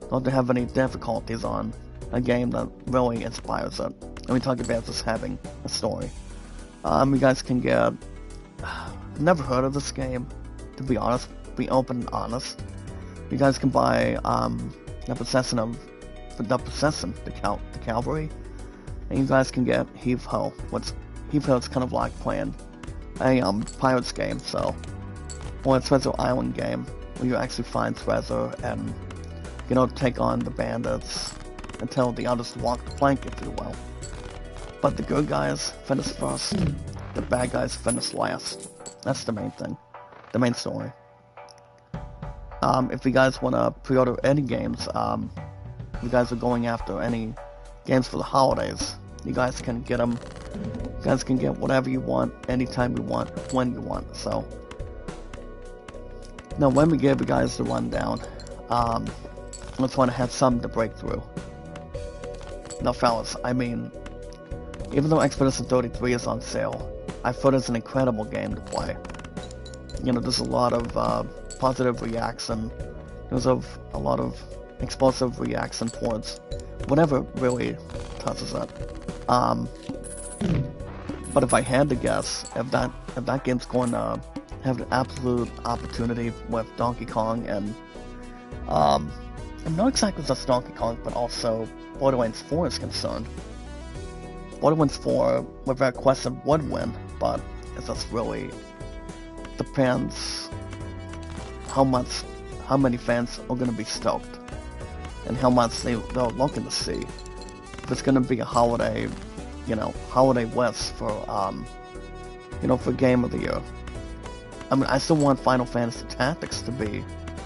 don't have any difficulties on a game that really inspires it. And we talk about just having a story. You guys can get, I've never heard of this game, to be honest, be open and honest. You guys can buy, the Possession, the Cavalry, and you guys can get Heave Ho. Heave Ho is kind of like playing a, Pirates game, so, or a Treasure Island game, where you actually find treasure and, you know, take on the bandits and tell the others to walk the plank, if you will. But the good guys finish first, the bad guys finish last. That's the main thing, the main story. If you guys want to pre-order any games, if you guys are going after any games for the holidays, you guys can get them. You guys can get whatever you want, anytime you want, when you want. So, now let me give you guys the rundown. Let's want to have something to break through. Now, fellas, I mean, even though Expedition 33 is on sale, I thought it's an incredible game to play. You know, there's a lot of positive reaction. There's a lot of explosive reaction towards whatever really touches it. But if I had to guess, if that game's going to have an absolute opportunity with Donkey Kong and not exactly just Donkey Kong, but also Borderlands 4 is concerned. Borderlands 4, without question, would win, but it just really depends how many fans are going to be stoked, and how much they're looking to see. If it's going to be a holiday, holiday list for, for Game of the Year. I mean, I still want Final Fantasy Tactics to be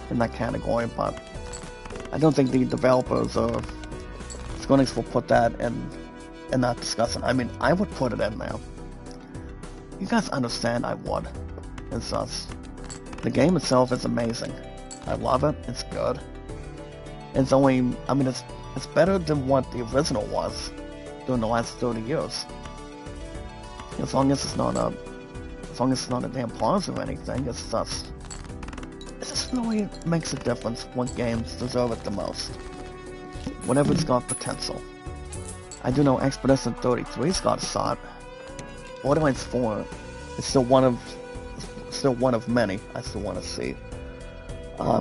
in that category, but I don't think the developers or Square Enix will put that in that discussion. I mean, I would put it in there. You guys understand I would. It's just, the game itself is amazing. I love it, it's good. It's only, I mean, it's better than what the original was during the last 30 years. As long as it's not a damn pause or anything, it just really makes a difference when games deserve it the most. Whenever it's got potential. I do know Expedition 33's got a shot. Borderlands 4 is still one of many I still want to see.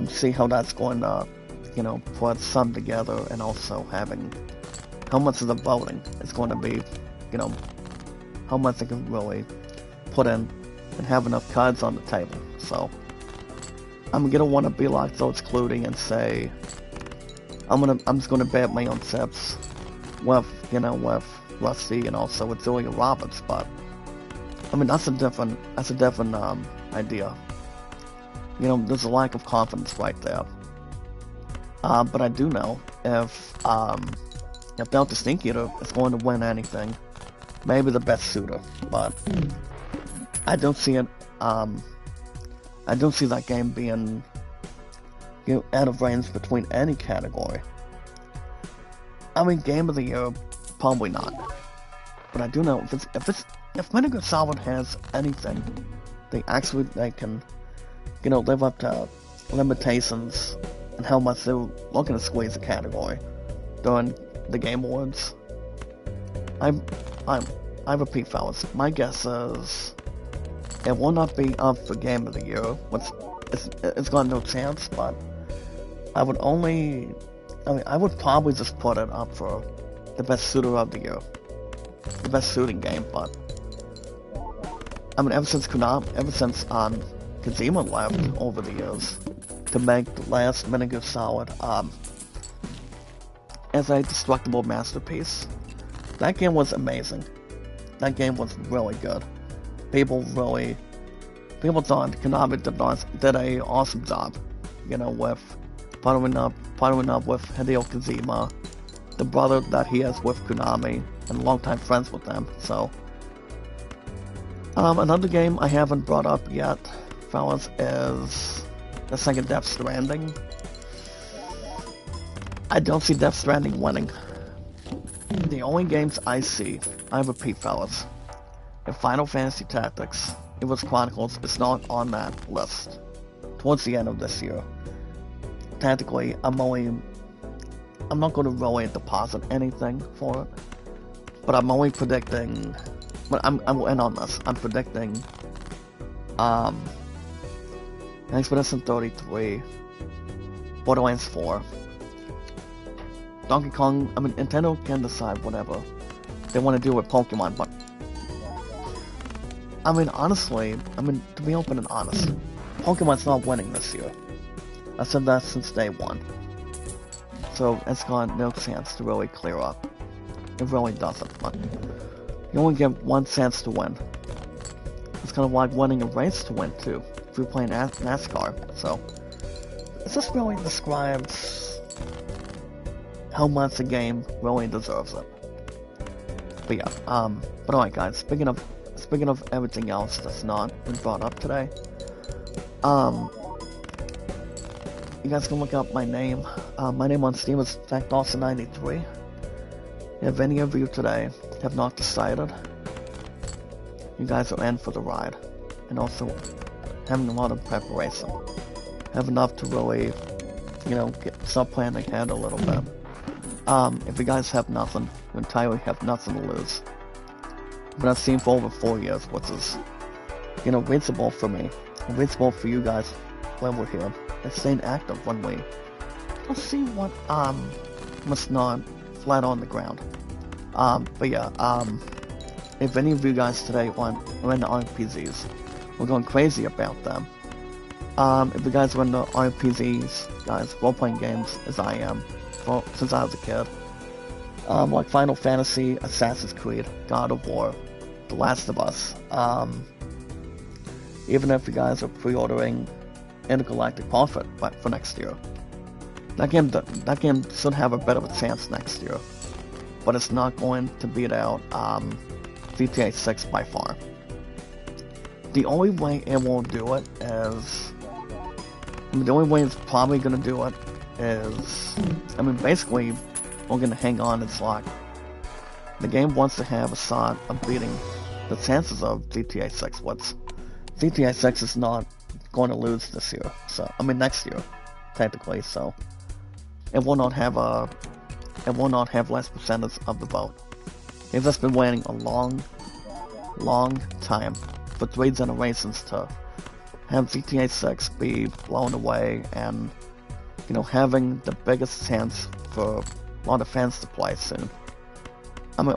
See how that's going to, put some together, and also having how much of the voting is going to be, how much they can really put in and have enough cards on the table. So I'm gonna want to be like so excluding and say I'm just gonna bet my own tips with Rusty and also with Julia Roberts, but I mean that's a different idea. There's a lack of confidence right there. But I do know if Delta Stink Eater is going to win anything, maybe the best shooter, but I don't see it. I don't see that game being out of range between any category. I mean, Game of the Year, probably not. But I do know if Metal Gear Solid has anything, they can, live up to limitations and how much they're looking to squeeze the category during the Game Awards. I repeat, fellas, my guess is it will not be up for Game of the Year, which it's got no chance, but I would probably just put it up for the best shooter of the year. The best shooting game, but I mean, ever since Kojima left over the years to make the last Metal Gear Solid as a destructible masterpiece, that game was amazing. That game was really good. People thought Konami did a awesome job, with partnering up with Hideo Kojima, the brother that he has with Konami, and longtime friends with them. So, another game I haven't brought up yet, fellas, is the second Death Stranding. I don't see Death Stranding winning the the only games I see, I repeat fellas, if Final Fantasy Tactics, it was Chronicles, is not on that list. Towards the end of this year. Tactically, I'm not going to really deposit anything for it, but I'm only predicting, but I will end on this, I'm predicting, Expedition 33, Borderlands 4, Donkey Kong. I mean, Nintendo can decide whatever they want to do with Pokemon, but I mean, honestly, to be open and honest, Pokemon's not winning this year. I said that since day one. So it's got no chance to really clear up. It really doesn't, but you only get one chance to win. It's kind of like winning a race to win too, if you're playing NASCAR. So it just really describes how much a game really deserves it. But yeah, but alright guys, speaking of everything else that's not been brought up today, you guys can look up my name. My name on Steam is TechDawson93. If any of you today have not decided, you guys are in for the ride. And also, having a lot of preparation. Have enough to really, start planning ahead a little bit. If you guys have nothing, you entirely have nothing to lose. But I've seen for over 4 years, which is, reachable for me. Reachable for you guys when we're here. And staying active when we don't see what, what's not flat on the ground. But yeah, if any of you guys today are into RPGs, we're going crazy about them. If you guys are into RPGs, guys, role-playing games, as I am, since I was a kid, like Final Fantasy, Assassin's Creed, God of War, The Last of Us, even if you guys are pre-ordering Intergalactic Prophet for next year, that game should have a bit of a chance next year, but it's not going to beat out GTA 6 by far. The only way it won't do it is, the only way it's probably going to do it is, basically, we're going to hang on its luck. The game wants to have a shot of beating the chances of GTA 6. GTA 6 is not going to lose this year, so, next year, technically, so, it will not have less percentage of the vote. They've just been waiting a long time for 3 generations to have GTA 6 be blown away and, having the biggest chance for a lot of fans to play soon.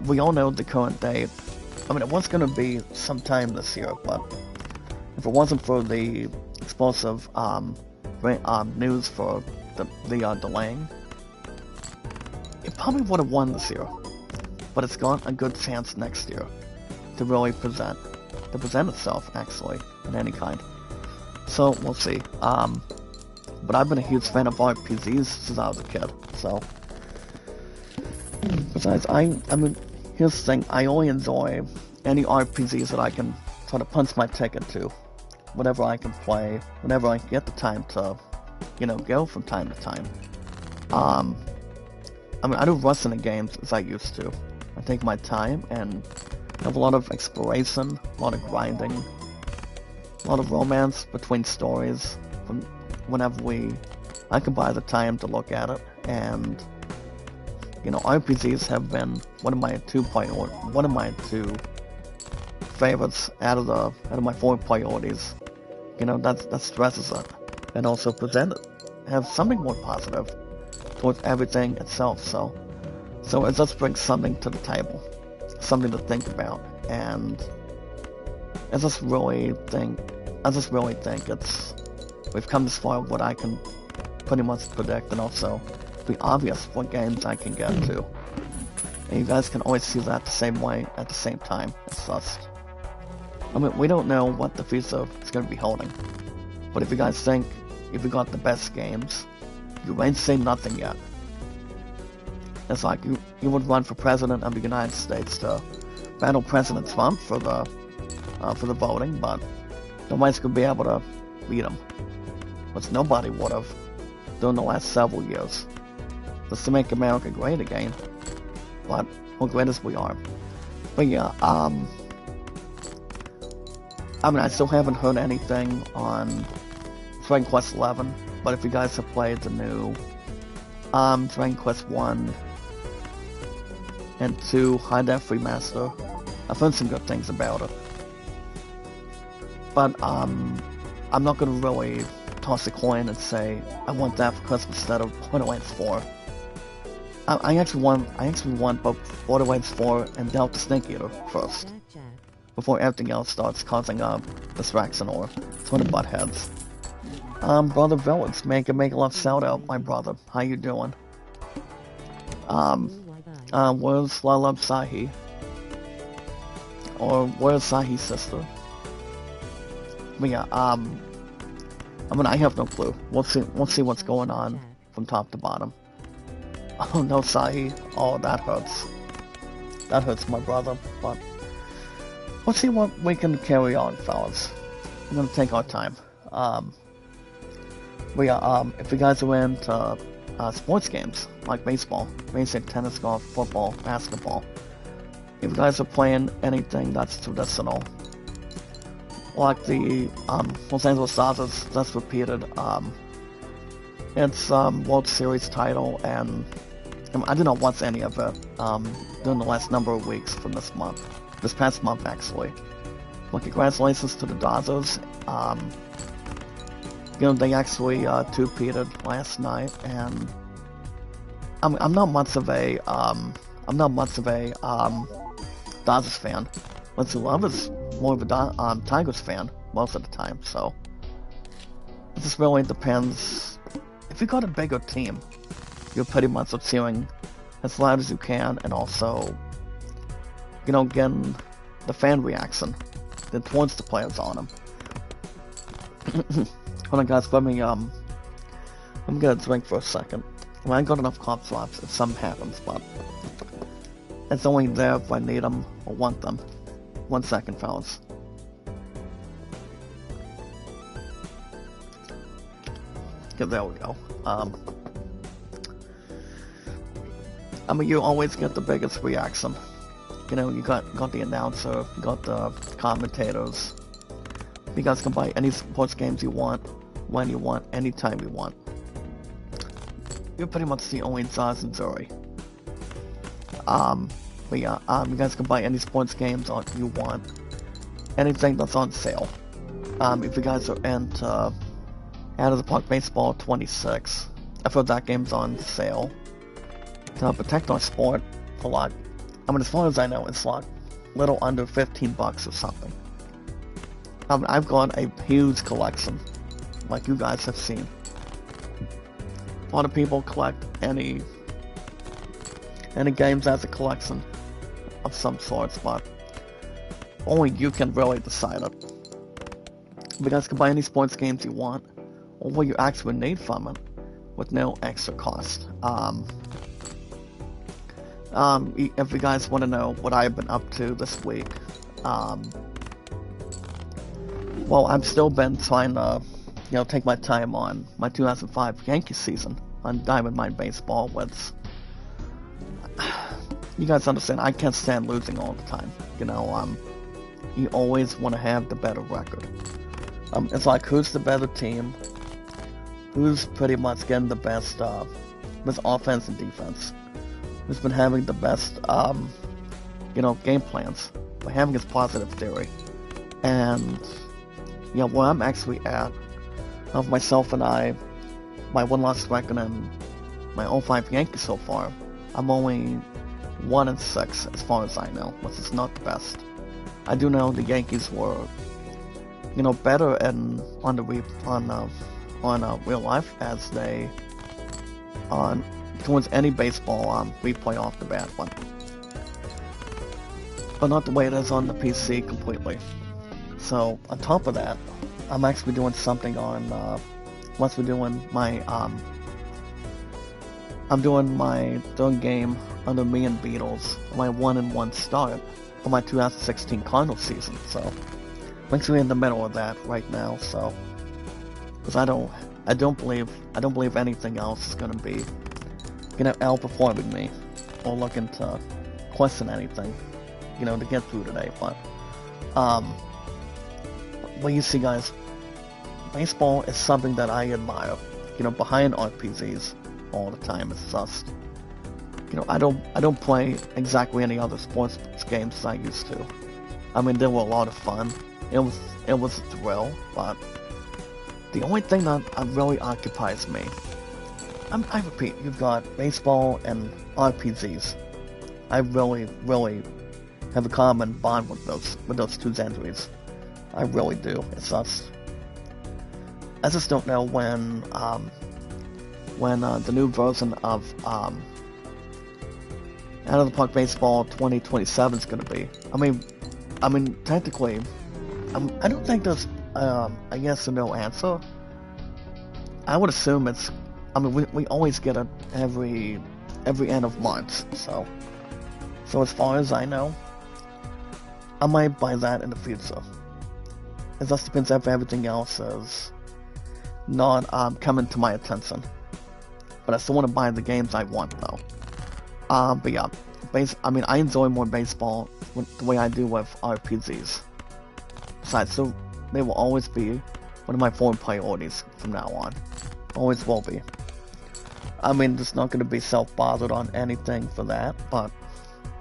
We all know the current date. It was going to be sometime this year, but if it wasn't for the explosive news for the delaying, it probably would have won this year. But it's got a good chance next year to really present itself, actually, in any kind. So, we'll see. But I've been a huge fan of RPGs since I was a kid, so. Besides, here's the thing, I only enjoy any RPGs that I can sort of punch my ticket to. Whatever I can play, whenever I get the time to, go from time to time. I don't rush into games as I used to. I take my time and have a lot of exploration, a lot of grinding, a lot of romance between stories from whenever I can buy the time to look at it, and RPGs have been one of my two favorites out of my 4 priorities. That stresses it and also present it, have something more positive towards everything itself. So it just brings something to the table, something to think about, and I just really think we've come this far. What I can pretty much predict, and also be obvious what games I can get to. And you guys can always see that the same way at the same time. It's just, we don't know what the future is going to be holding. But if you guys think if you got the best games, you ain't seen nothing yet. It's like you would run for president of the United States to battle President Trump for the voting, but nobody's gonna be able to beat him, which nobody would have during the last several years, just to make America great again. But or great as we are. But yeah, I mean, I still haven't heard anything on Dragon Quest 11, but if you guys have played the new Dragon Quest 1 and 2 High Def Remaster, I've heard some good things about it. But I'm not gonna really toss a coin and say I want that for Christmas instead of Borderlands 4. I actually want both Borderlands 4 and Delta Snake Eater first, before everything else starts causing distraction or sort of butt heads. Brother Villains, make a love shout out, my brother. How you doing? Where's Lalab Sahi? Or where's Sahi's sister? But yeah, I mean, I have no clue. We'll see what's going on from top to bottom. Oh no, Sahi. Oh, that hurts. That hurts, my brother. But let's see what we can carry on, fellas. We're gonna take our time. But yeah, if you guys are into sports games like baseball, basic tennis, golf, football, basketball, if you guys are playing anything that's traditional, like the Los Angeles Dodgers just repeated its World Series title, and I did not watch any of it during the last number of weeks from this past month actually. Well, congratulations to the Dodgers. You know, they actually two-peated last night, and I'm not much of a Dodgers fan. Lindsay Love is more of a Tigers fan most of the time, so it just really depends. If you got a bigger team, you're pretty much cheering as loud as you can, and also, you know, getting the fan reaction towards the players on them. Hold on, guys. Let me I'm gonna drink for a second. I mean, I got enough cough drops if something happens, but it's only there if I need them or want them. 1 second, fellas. Okay, there we go. I mean, you always get the biggest reaction. You know, you got the announcer, you got the commentators. You guys can buy any sports games you want, when you want, anytime you want. You're pretty much the only Zaz in Zuri. But yeah, you guys can buy any sports games you want. Anything that's on sale. If you guys are into Out of the Park Baseball 26, I've heard that game's on sale. To protect our sport for like, I mean, as far as I know, it's like little under 15 bucks or something. I've got a huge collection, like you guys have seen. A lot of people collect any games as a collection of some sorts, but only you can really decide it. You guys can buy any sports games you want, or what you actually need from it, with no extra cost. If you guys want to know what I've been up to this week, well, I've still been trying to, you know, take my time on my 2005 Yankee season on Diamond Mine Baseball. With, you guys understand, I can't stand losing all the time. You know, you always want to have the better record. It's like, who's the better team? Who's pretty much getting the best offense and defense? Who's been having the best, you know, game plans? By having his positive theory. And, you know, where I'm actually at, of myself and I, my one-loss record and my 05 Yankees so far, I'm only 1-6 as far as I know, which is not the best. I do know the Yankees were, you know, better on real life as they towards any baseball replay off the bat one, but not the way it is on the PC completely. So on top of that, I'm actually doing something on once we're doing my I'm doing my third game under me and Beatles, my 1-1 start for my 2016 Cardinals season. So I'm actually in the middle of that right now. So because I don't believe anything else is gonna outperforming me or looking to question anything, you know, to get through today. Um, but you see, guys, baseball is something that I admire. You know, behind RPGs all the time. It's just, you know, I don't play exactly any other sports games as I used to. I mean, they were a lot of fun. It was a thrill, but the only thing that really occupies me, I repeat, you've got baseball and RPGs. I really have a common bond with those two genres. I really do. It's just, I just don't know when the new version of Out of the Park Baseball 2027 is going to be. I mean, technically, I don't think there's a yes or no answer. I would assume it's. I mean, we always get it every end of March, so as far as I know, I might buy that in the future. It just depends if everything else is not coming to my attention. But I still want to buy the games I want, though. But yeah, I mean, I enjoy more baseball the way I do with RPGs. Besides, so they will always be one of my foreign priorities from now on. Always will be. I mean, there's not going to be self-bothered on anything for that, but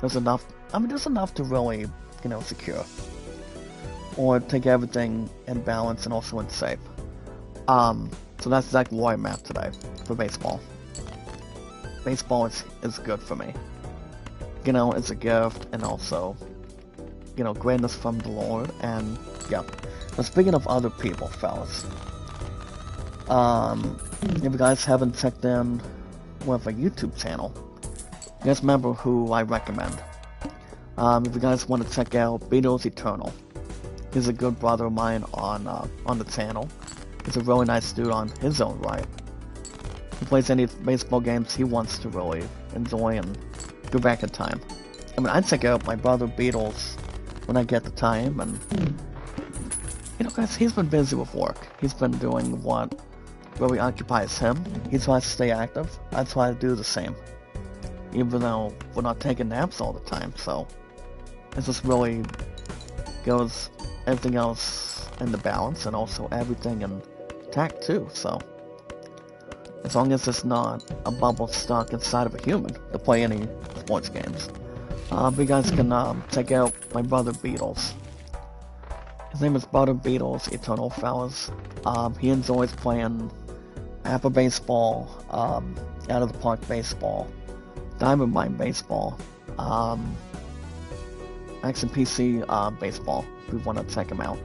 there's enough. I mean, there's enough to really, you know, secure or take everything in balance and also in shape. So that's exactly where I'm at today for baseball. Baseball is good for me. You know, it's a gift and also, you know, greatness from the Lord. And yeah. Now speaking of other people, fellas, if you guys haven't checked in with a YouTube channel, you guys remember who I recommend. If you guys want to check out Beatles Eternal, he's a good brother of mine on the channel. He's a really nice dude on his own right. He plays any baseball games he wants to really enjoy and go back in time. I mean, I check out my brother Beatles when I get the time, and you know, guys, he's been busy with work. He's been doing what really occupies him. He tries to stay active. I try to do the same, even though we're not taking naps all the time. So it just really goes everything else in the balance, and also everything in tact too. So as long as it's not a bubble stuck inside of a human to play any sports games. But you guys can check out my brother Beatles. His name is Brother Beatles Eternal, fellas. He enjoys playing Apple Baseball, Out of the Park Baseball, Diamond Mine Baseball, Action PC Baseball, if you want to check him out.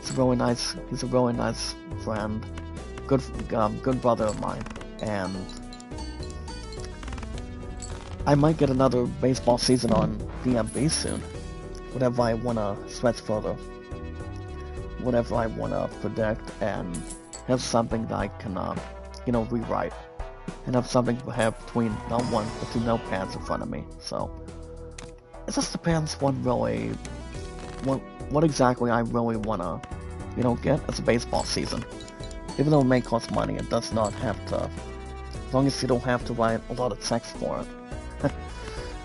He's a really nice friend, good brother of mine, and I might get another baseball season on DMB soon. Whatever I want to stretch further, whatever I want to predict, and have something that I can, you know, rewrite, and have something to have between two notepads in front of me. So it just depends what exactly I really want to, you know, get as a baseball season. Even though it may cost money, it does not have to, as long as you don't have to write a lot of text for it.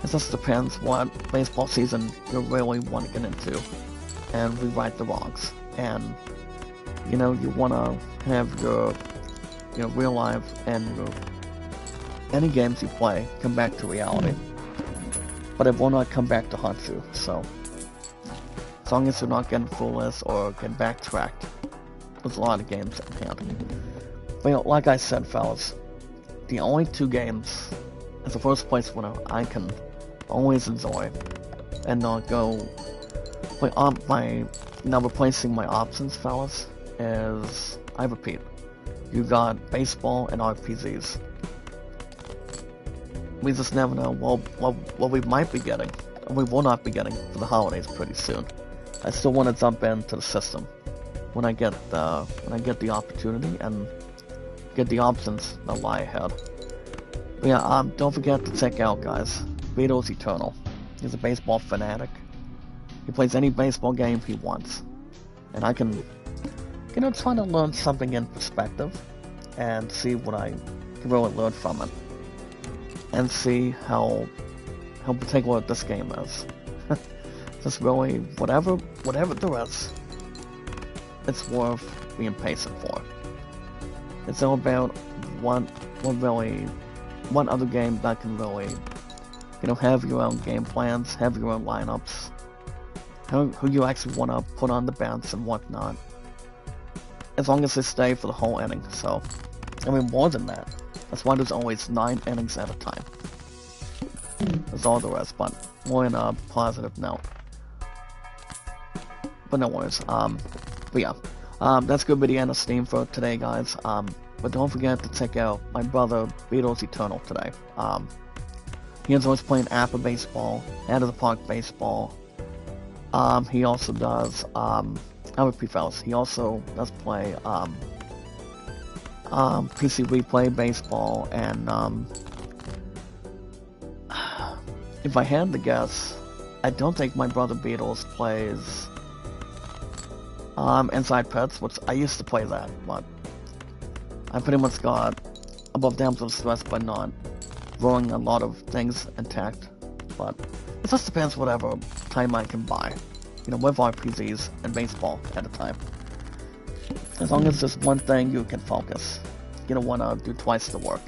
It just depends what baseball season you really want to get into and rewrite the wrongs. And, you know, you want to have your, you know, real life and your, any games you play come back to reality. But it will not come back to haunt you, so as long as you're not getting foolish or getting backtracked, there's a lot of games at hand. But, you know, like I said, fellas, the only two games as the first place winner I can always enjoy and not go replacing my options, fellas, is, I repeat, you got baseball and RPGs. We just never know what we might be getting, or we will not be getting for the holidays pretty soon. I still want to jump into the system when I get the opportunity and get the options that lie ahead. But yeah, don't forget to check out, guys, Beatles Eternal. He's a baseball fanatic. He plays any baseball game he wants. And I can, you know, try to learn something in perspective and see what I can really learn from it. And see how how particular this game is. Just really, whatever there is, it's worth being patient for. It's all about one other game that can really, have your own game plans, have your own lineups, who you actually want to put on the bench and whatnot. As long as they stay for the whole inning, so, I mean, more than that. That's why there's always 9 innings at a time. That's all there is, but more in a positive note. But no worries, but yeah. That's gonna be the end of Steam for today, guys. But don't forget to check out my brother, Beatles Eternal, today. He enjoys playing Apple baseball, out of the park baseball. He also does, I repeat, fellas, he also does play, PC Replay baseball, and, if I had to guess, I don't think my brother Beatles plays, Inside Pets, which I used to play that, but I pretty much got above the of stress by not throwing a lot of things intact, but it just depends whatever time I can buy, with RPGs and baseball at a time. As long as there's one thing you can focus, you don't want to do twice the work.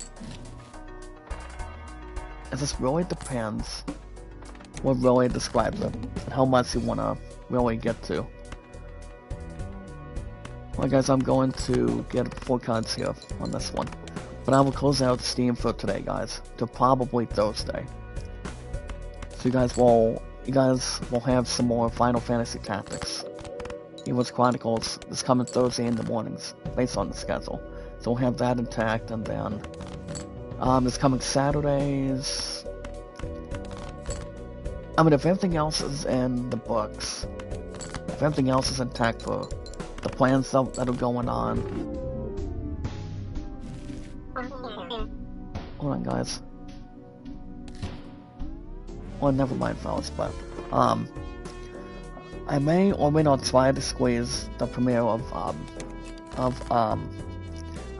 It just really depends what really describes it, and how much you want to really get to. Well guys, I'm going to get 4 cards here on this one. But I will close out Steam for today, guys, to probably Thursday. So you guys will have some more Final Fantasy Tactics. Evil's Chronicles is coming Thursday in the mornings, based on the schedule. So we'll have that intact, and then it's coming Saturdays. I mean, if everything else is in the books, if everything else is intact for the plans that are going on. Hold on, guys. Well, never mind, fellas, but, I may or may not try to squeeze the premiere of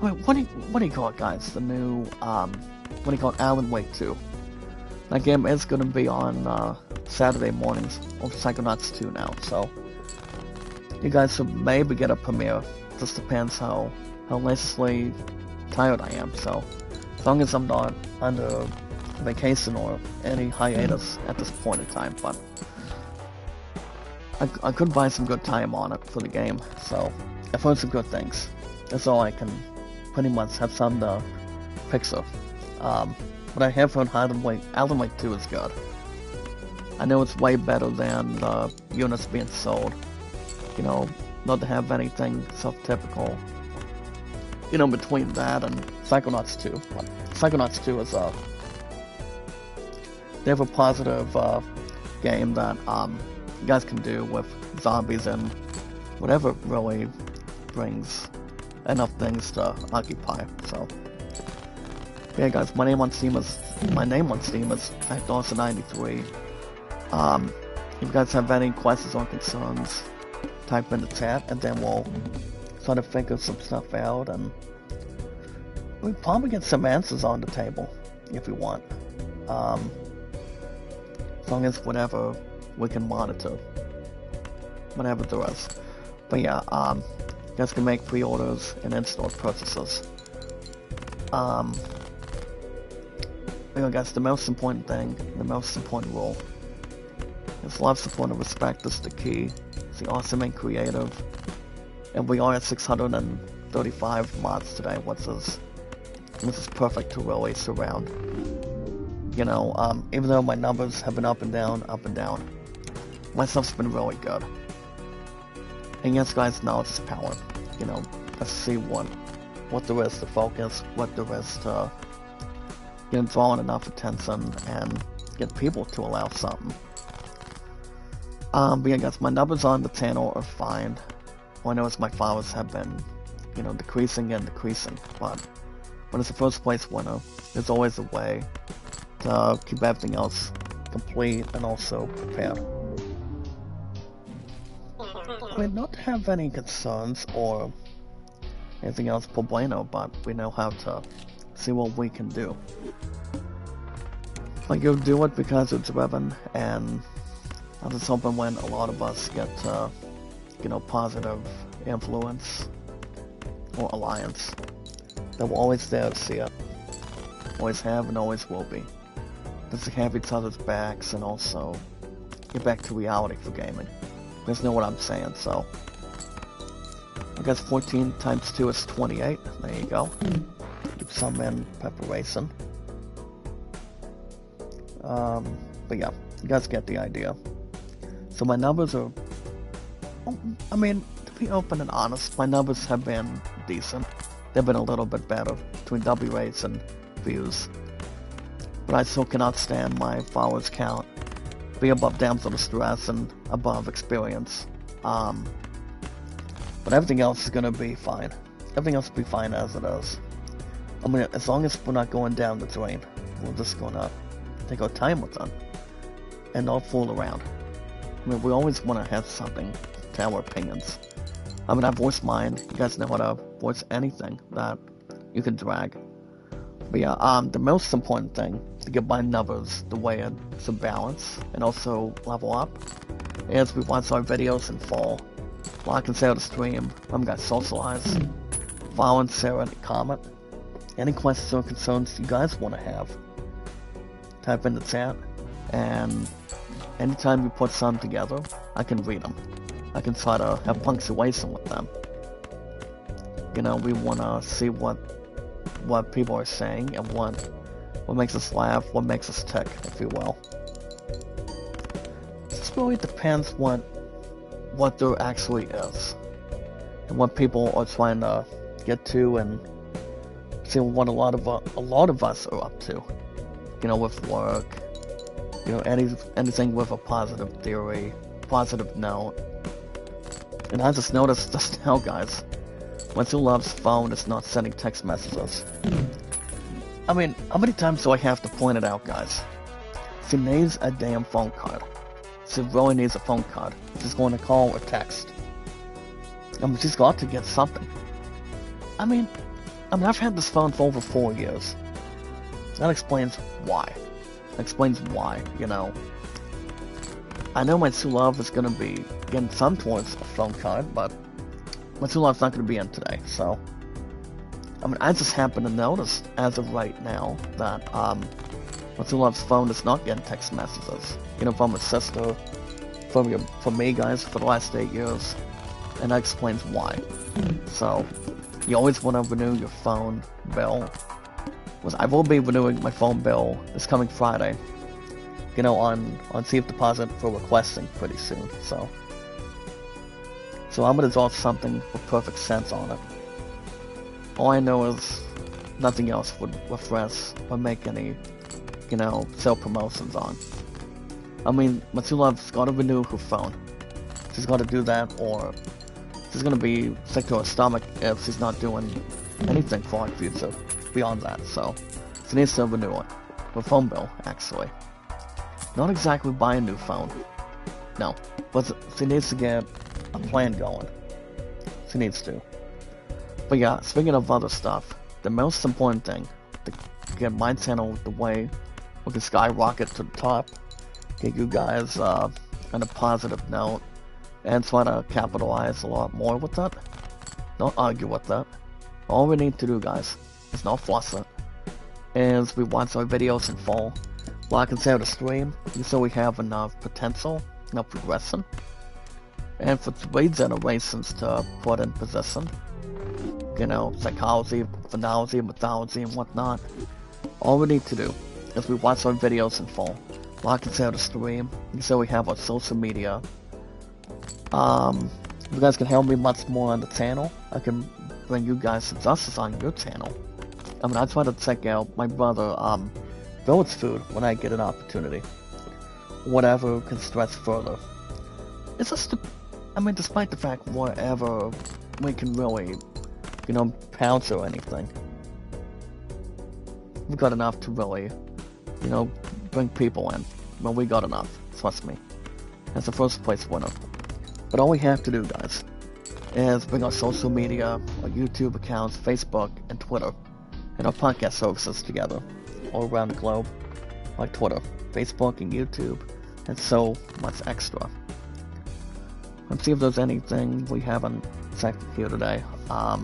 wait, what do you call it, guys? The new, what do you call it? Alan Wake 2. That game is gonna be on, Saturday mornings, or Psychonauts 2 now, so you guys should maybe get a premiere. Just depends how lately tired I am, so as long as I'm not under vacation or any hiatus at this point in time, but I could buy some good time on it for the game, so I've heard some good things. That's all I can pretty much have some to fix it. But I have heard Alan Wake 2 is good. I know it's way better than the units being sold. Not to have anything self-typical, between that and Psychonauts 2. But Psychonauts 2 is they have a positive game that you guys can do with zombies and whatever really brings enough things to occupy. So yeah, guys, my name on Steam is Dawson93. If you guys have any questions or concerns, type in the chat, and then we'll sort of figure some stuff out, and we'll probably get some answers on the table if we want. As long as whatever we can monitor, whatever there is. But yeah, you guys can make pre-orders and in-store purchases. Guys, the most important thing, the most important rule is love, support, and respect is the key. It's the awesome and creative. And we are at 635 mods today, which is perfect to really surround. Even though my numbers have been up and down, my stuff's been really good. And yes, guys, knowledge is power. Let's see what there is to focus, what there is to draw enough attention and get people to allow something. But yeah, guys, my numbers on the channel are fine. All I know is my followers have been, decreasing and decreasing. But when it's a first place winner, there's always a way to keep everything else complete and also prepared. I mean, not to have any concerns or anything else pro bueno, but we know how to see what we can do. Like, you do it because it's driven, and I'm just hoping when a lot of us get, positive influence or alliance, that we're always there to see it. Always have and always will be. Just to have each other's backs and also get back to reality for gaming. You guys know what I'm saying, so. I guess 14 times 2 is 28. There you go. Keep some in preparation. But yeah, you guys get the idea. So my numbers are, I mean, to be open and honest, my numbers have been decent. They've been a little bit better between W rates and views. But I still cannot stand my followers count be above Damsel Distress and above Experience. But everything else is gonna be fine. Everything else will be fine as it is. I mean, as long as we're not going down the drain, we're just gonna take our time with them and not fool around. I mean, we always want to have something to our opinions. I mean, I voice mine. You guys know how to voice anything that you can drag. But yeah, the most important thing to get my numbers the way it's a balance and also level up is we watch our videos in full. Like and share the stream. I'm gonna socialize. Follow and share and comment. Any questions or concerns you guys want to have, type in the chat, and anytime you put some together, I can read them. I can try to have punctuation with them. You know, we want to see what people are saying and what makes us laugh, what makes us tick, if you will. It just really depends what there actually is, and what people are trying to get to, and see what a lot of us are up to. You know, with work. You know, anything with a positive theory, positive note. And I just noticed just now, guys, my Two Love's phone is not sending text messages. I mean, how many times do I have to point it out, guys? She needs a damn phone card. She really needs a phone card. She's going to call or text. I mean, she's got to get something. I mean, I've had this phone for over 4 years. That explains why. You know. I know my Two Love is going to be getting some towards a phone card, but my Two Love's not going to be in today, so. I mean, I just happen to notice, as of right now, that, my Two Love's phone is not getting text messages. You know, from her sister, from me, guys, for the last 8 years. And that explains why. So, you always want to renew your phone bill. I will be renewing my phone bill this coming Friday. You know, on safe deposit for requesting pretty soon. So I'm gonna draw something with perfect sense on it. All I know is nothing else would refresh or make any, you know, sell promotions on. I mean, my Two Love's gotta renew her phone. She's gotta do that, or she's gonna be sick to her stomach if she's not doing anything for her future beyond that. So she needs to renew it. Her phone bill, actually. Not exactly buy a new phone. No, but she needs to get a plan going. She needs to. But yeah, speaking of other stuff, the most important thing to get my channel the way we can skyrocket to the top, get you guys on a positive note, and try to capitalize a lot more with that. Don't argue with that. All we need to do, guys, is not fuss it, is we watch our videos in full, like and share the stream, so we have enough potential, enough progression, and for 3 generations to put in position. You know, psychology, phonology, mythology, and whatnot. All we need to do is we watch our videos in full, like and share the stream, so we have our social media. You guys can help me much more on the channel. I can bring you guys some justice on your channel. I mean, I try to check out my brother, Village Food when I get an opportunity. Whatever can stretch further. It's just, I mean, despite the fact wherever we can really, you know, pounce or anything, we got enough to really, you know, bring people in. Well, we got enough, trust me. That's the first place winner. But all we have to do, guys, is bring our social media, our YouTube accounts, Facebook, and Twitter, and our podcast services together, all around the globe. like Twitter, Facebook, and YouTube, and so much extra. Let's see if there's anything we haven't checked here today. I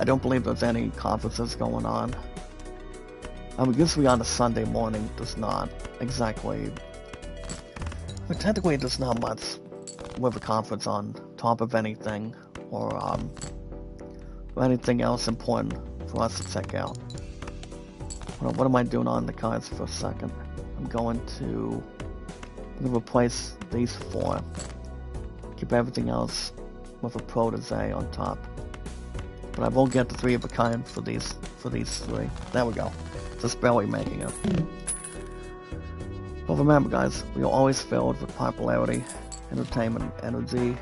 don't believe there's any conferences going on. Usually on a Sunday morning, there's not exactly. But technically, there's not much with a conference on top of anything, or anything else important for us to check out. What am I doing on the cards for a second? I'm going to replace these 4. Keep everything else with a protege on top. But I will get the 3 of a kind for these 3. There we go. Just barely making it. But remember, guys, we are always filled with popularity, entertainment, energy.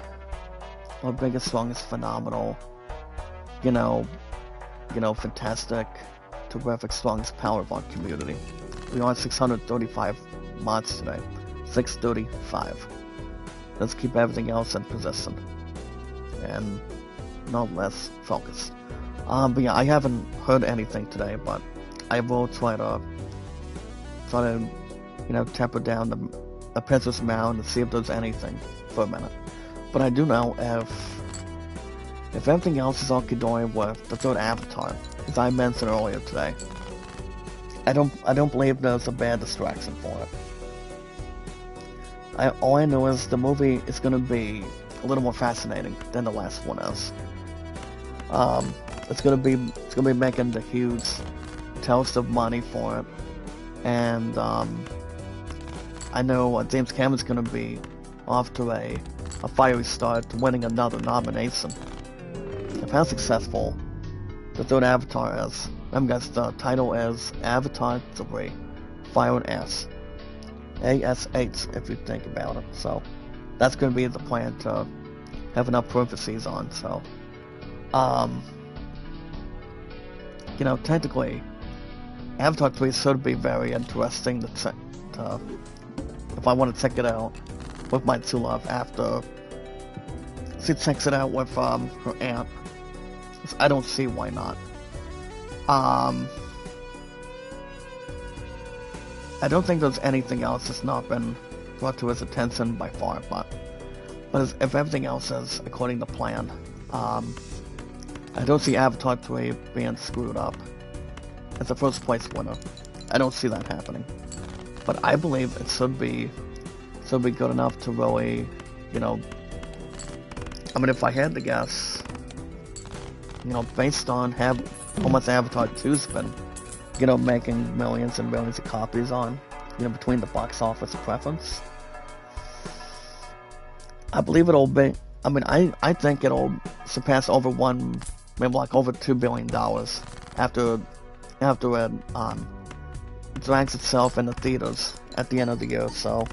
Our biggest song is phenomenal. Fantastic, terrific songs, power of our community. We are 635 mods today. 635. Let's keep everything else in position. And not less focused. But yeah, I haven't heard anything today, but I will try to temper down the Princess Mound and see if there's anything for a minute. But I do know if everything else is Okidori with the 3rd Avatar, as I mentioned earlier today, I don't believe there's a bad distraction for it. All I know is the movie is going to be a little more fascinating than the last one is. It's going to be making the huge toast of money for it, and I know James Cameron's going to be off to a fiery start to winning another nomination. If how successful the 3rd Avatar is, remember guys, the title is Avatar 3, Fire and Ash. ASH if you think about it. So that's going to be the plan to have enough parentheses on. So, technically, Avatar 3 should be very interesting to check. If I want to check it out with my true love after she checks it out with her aunt, I don't see why not. I don't think there's anything else that's not been brought to his attention by far, but if everything else is according to plan, I don't see Avatar 3 being screwed up as a first place winner. I don't see that happening. But I believe it should be good enough to really, if I had to guess, based on how much Avatar 2's been, making millions and millions of copies on, between the box office preference, I believe it'll be, I think it'll surpass over over $2 billion after it drags itself in the theaters at the end of the year. So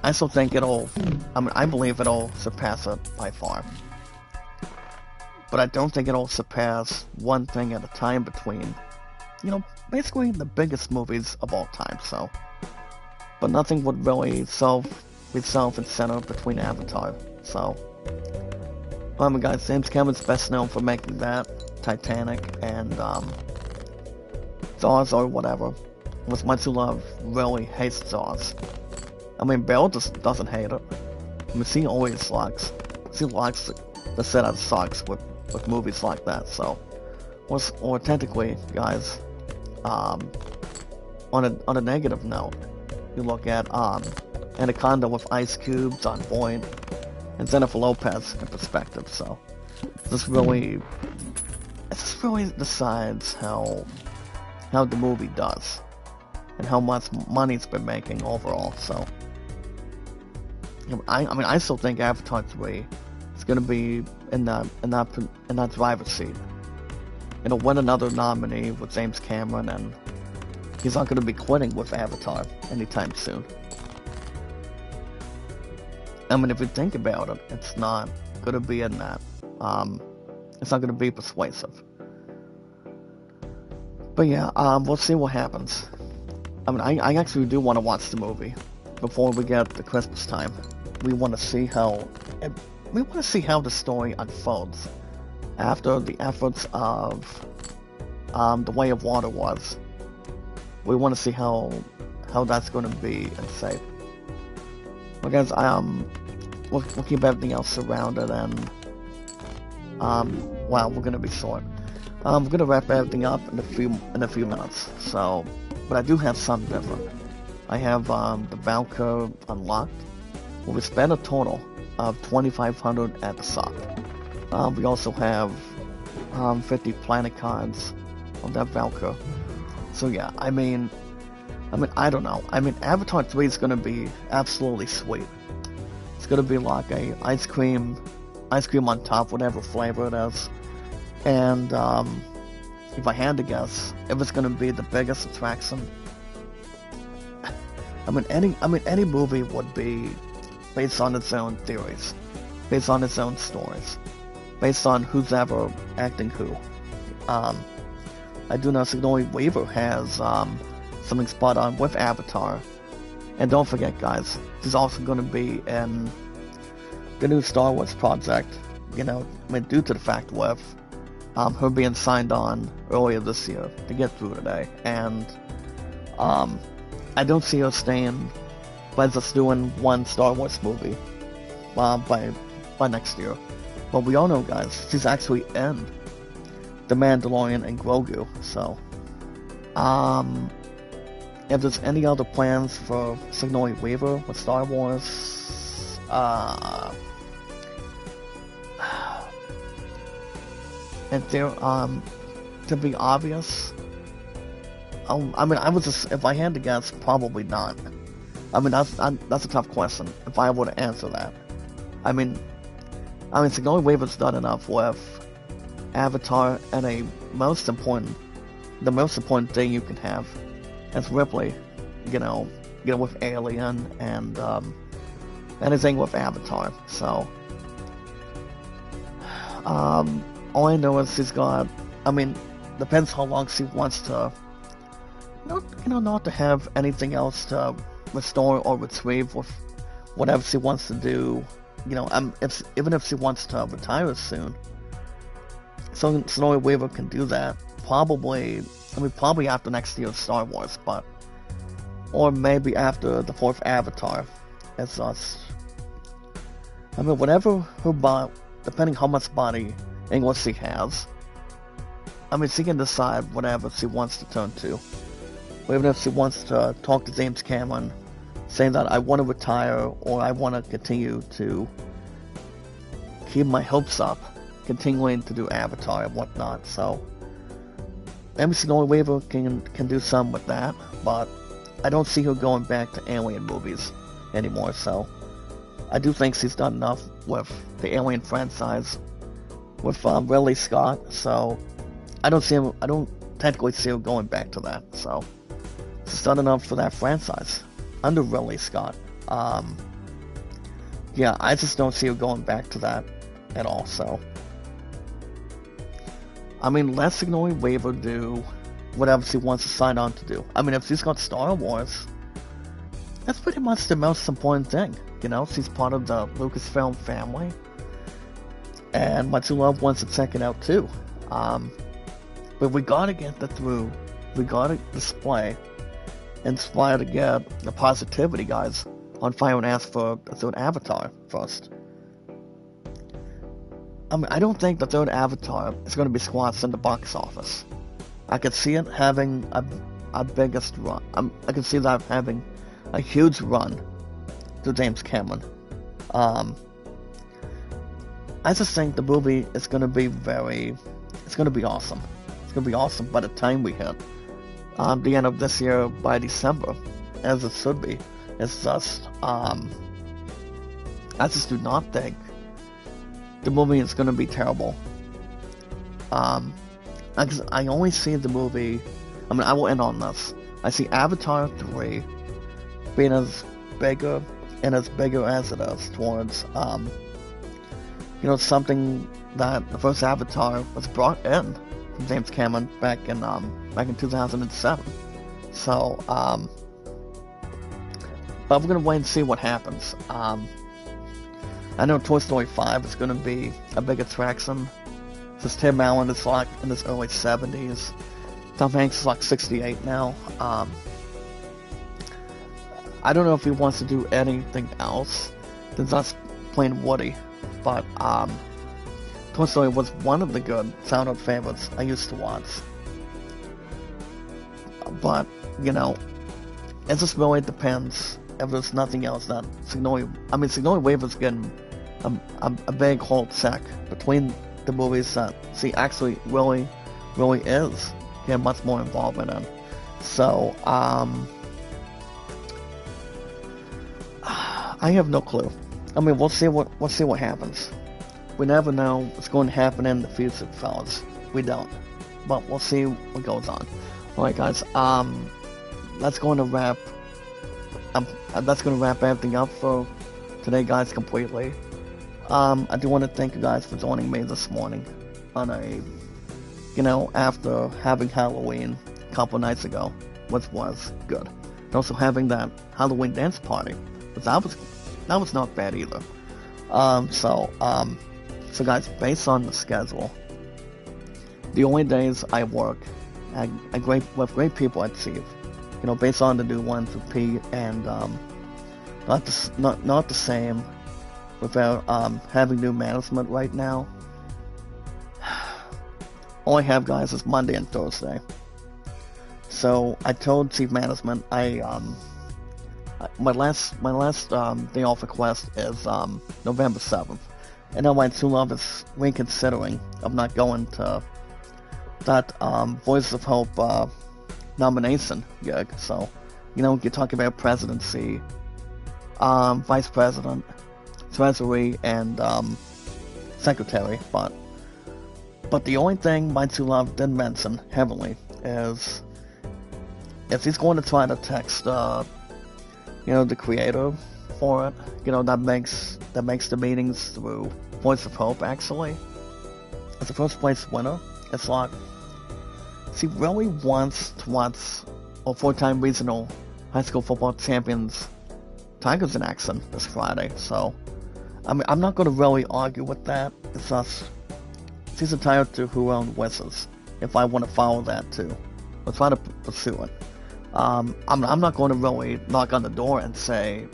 I still think I believe it'll surpass it by far. But I don't think it'll surpass One Thing at a Time between, basically the biggest movies of all time. So, but nothing would really be self and center between Avatar. So, guys, James Cameron's best known for making that, Titanic, and Jaws or whatever. With my true love really hates Jaws. Bill just doesn't hate it. She always likes the set of socks with movies like that. So, or technically, guys, on a negative note, you look at Anaconda with Ice Cubes on point, and Jennifer Lopez in perspective. So, this really decides how the movie does and how much money it's been making overall. So, I still think Avatar 3 is going to be in that driver's seat. It'll win another nominee with James Cameron, and he's not going to be quitting with Avatar anytime soon. If you think about it, it's not going to be in that. It's not going to be persuasive. But yeah, we'll see what happens. I actually do want to watch the movie before we get to Christmas time. We want to see how the story unfolds after the efforts of the Way of Water was. We want to see how that's going to be and safe. But guys, we'll keep everything else surrounded, and wow, we're gonna be short. We're gonna wrap everything up in a few minutes. So, but I do have something different. I have the Balatro unlocked. We spent a total of 2,500 at the shop. We also have 50 planet cards on that Balatro. So yeah, I mean, I don't know. I mean, Avatar 3 is gonna be absolutely sweet. It's gonna be like a ice cream on top, whatever flavor it is. And if I had to guess, if it's gonna be the biggest attraction, any movie would be based on its own theories, based on its own stories, based on who's ever acting who. I do know Sigourney Weaver has something spot on with Avatar. And don't forget, guys, she's also going to be in the new Star Wars project, due to the fact with her being signed on earlier this year to get through today. And I don't see her staying by just doing one Star Wars movie by next year. But we all know, guys, she's actually in The Mandalorian and Grogu, so if there's any other plans for Sigourney Weaver with Star Wars, and there, to be obvious, if I had to guess, probably not. That's a tough question, if I were to answer that. Sigourney Weaver's done enough with Avatar, and the most important thing you can have is Ripley, with Alien and anything with Avatar. So, all I know is she's got. Depends how long she wants to. Not to have anything else to restore or retrieve with whatever she wants to do. Even if she wants to retire soon. So Sigourney Weaver can do that. Probably after next year's Star Wars, or maybe after the 4th Avatar. It's us. Whatever her body, depending how much body English she has. She can decide whatever she wants to turn to. Even if she wants to talk to James Cameron, saying that I want to retire, or I want to continue to keep my hopes up, continuing to do Avatar and whatnot. So maybe Sigourney Weaver can do some with that, but I don't see her going back to Alien movies anymore. So I do think she's done enough with the Alien franchise with Ridley Scott. So I don't technically see her going back to that. So she's done enough for that franchise under Ridley Scott. Yeah, I just don't see her going back to that at all. So let Sigourney Weaver do whatever she wants to sign on to do. If she's got Star Wars, that's pretty much the most important thing. She's part of the Lucasfilm family, and My True Love wants to check it out too. But we gotta get that through. We gotta display, inspire to get the positivity, guys, on Fire and Ask for the 3rd Avatar first. I don't think the 3rd Avatar is going to be squashed in the box office. I could see it having a biggest run. I could see that having a huge run to James Cameron. I just think the movie is going to be it's going to be awesome. It's going to be awesome by the time we hit the end of this year, by December, as it should be. It's just, I just do not think the movie is going to be terrible. I only see the movie, I will end on this. I see Avatar 3 being as bigger as it is towards, something that the first Avatar was brought in from James Cameron back in 2007. So, but we're gonna wait and see what happens. I know Toy Story 5 is gonna be a big attraction. Since Tim Allen is like in his early 70s, Tom Hanks is like 68 now. I don't know if he wants to do anything else than just playing Woody, but Toy Story was one of the good childhood favorites I used to watch. But, you know, it just really depends if there's nothing else that Sigourney Weaver's getting a big whole check between the movies that she actually really is getting much more involvement in. So, I have no clue. I mean, we'll see what happens. We never know what's going to happen in the future, fellas. We don't. But we'll see what goes on. Alright, guys, that's going to wrap everything up for today, guys, completely. I do want to thank you guys for joining me this morning on after having Halloween a couple nights ago, which was good. And also having that Halloween dance party, which that was not bad either. So guys, based on the schedule, the only days I work with great people at Steve, based on the new ones with Pete, and not the same without having new management right now. All I have, guys, is Monday and Thursday. So I told Chief Management my last day off request is November 7th, and now my true love is reconsidering of not going to that Voice of Hope nomination gig. So, you're talking about presidency, vice president, treasury, and secretary. But the only thing my true love didn't mention heavily is if he's going to try to text the creator for it, that makes the meetings through Voice of Hope actually as the first place winner. It's like she really wants to watch a 4-time regional high school football champions Tigers in action this Friday. So, I mean, I'm not going to really argue with that. It's just she's entitled to her own wishes. If I want to follow that too, or try to pursue it. I'm not going to really knock on the door and say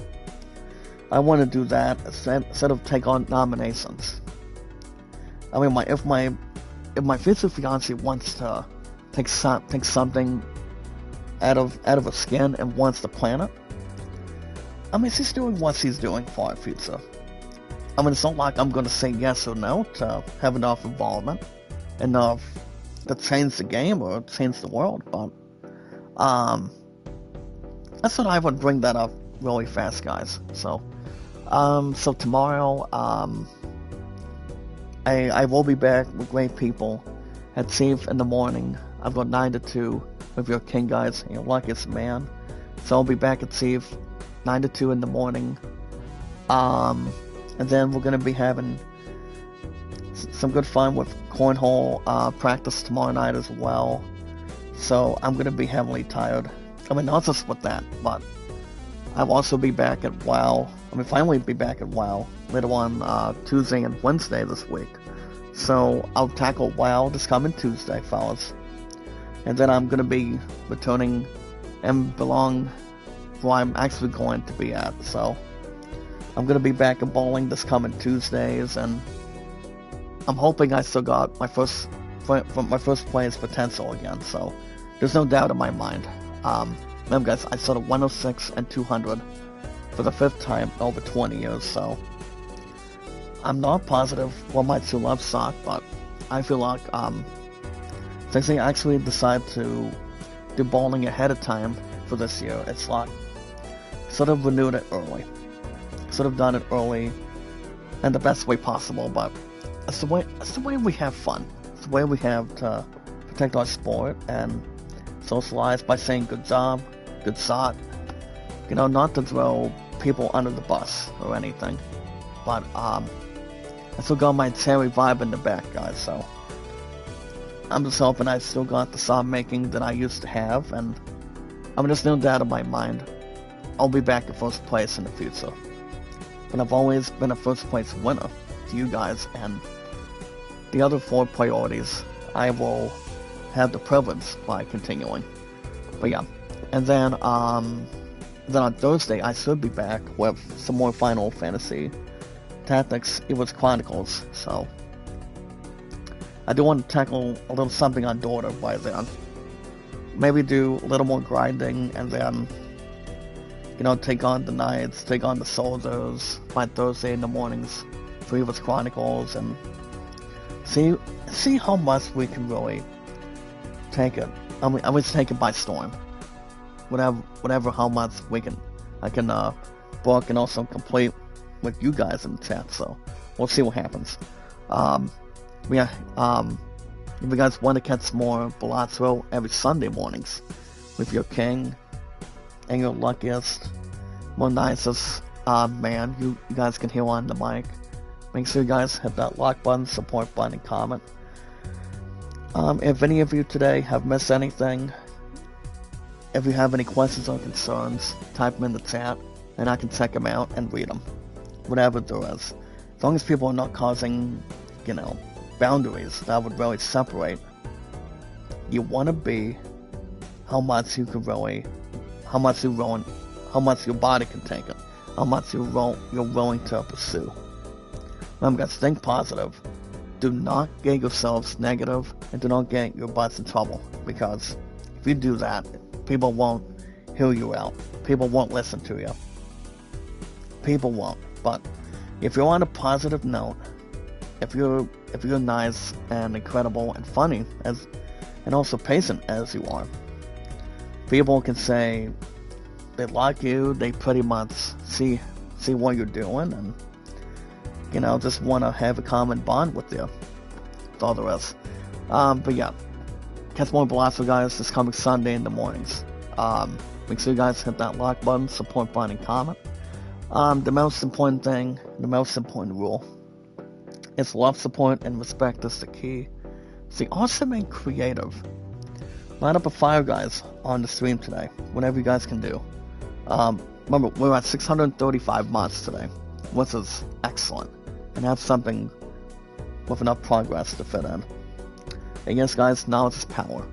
I want to do that instead of take on nominations. I mean, if my future fiance wants to take something out of her skin and wants to plan it, I mean, she's doing what she's doing for our future. I mean, it's not like I'm going to say yes or no to have enough involvement, enough to change the game or change the world, but I thought I would bring that up really fast, guys. So tomorrow, I will be back with great people at Steve in the morning. I've got 9 to 2 with your king, guys, and your luckiest man. So I'll be back at Steve 9 to 2 in the morning. And then we're gonna be having some good fun with cornhole practice tomorrow night as well. So I'm gonna be heavily tired. I mean, not just with that, but I'll also be back at WoW. I mean, finally be back at WoW later on Tuesday and Wednesday this week. So I'll tackle WoW this coming Tuesday, fellas. And then I'm gonna be returning and belong where I'm actually going to be at. So I'm gonna be back at bowling this coming Tuesdays, and I'm hoping I still got my first place potential again. So there's no doubt in my mind. Remember, guys, I started 106 and 200 for the 5th time in over 20 years. So I'm not positive what my true love suck, but I feel like since I actually decided to do bowling ahead of time for this year, it's like sort of renewed it early. Sort of done it early and the best way possible, but it's the way we have fun. It's the way we have to protect our sport and socialize by saying good job, good shot. Not to throw people under the bus or anything. But I still got my Terry vibe in the back, guys, so I'm just hoping I still got the shot making that I used to have, and I mean, there's no doubt in my mind I'll be back in first place in the future. But I've always been a first place winner to you guys, and the other 4 priorities I will have the privilege by continuing. But yeah, and then on Thursday I should be back with some more Final Fantasy Tactics. It was Chronicles, so I do want to tackle a little something on Daughter by then. Maybe do a little more grinding, and then, you know, take on the knights, take on the soldiers by Thursday in the mornings for Eva's Chronicles, and see how much we can really take it. I would take it by storm. Whatever, how much I can book and also complete with you guys in the chat. So we'll see what happens. If you guys want to catch more Balatro every Sunday mornings with your king and your luckiest, more nicest man you guys can hear on the mic, make sure you guys hit that like button, support button, and comment. If any of you today have missed anything, if you have any questions or concerns, type them in the chat, and I can check them out and read them. Whatever there is. As long as people are not causing, you know, boundaries that would really separate. You want to be how much your body can take it, how much you're willing to pursue. Remember guys, think positive. Do not get yourselves negative, and do not get your butts in trouble, because if you do that, people won't hear you out. People won't listen to you. People won't. But if you're on a positive note, if you're nice and incredible and funny and also patient as you are, people can say they like you. They pretty much see what you're doing, and you know, just want to have a common bond with you. That's all there is. But yeah, catch more Balatro guys this coming Sunday in the mornings. Make sure you guys hit that like button, support button, and comment. The most important thing, the most important rule, is love, support, and respect is the key. See, awesome and creative. Light up a fire, guys, on the stream today. Whatever you guys can do. Remember, we're at 635 mods today, which is excellent. And that's something with enough progress to fit in. And yes, guys, knowledge is power.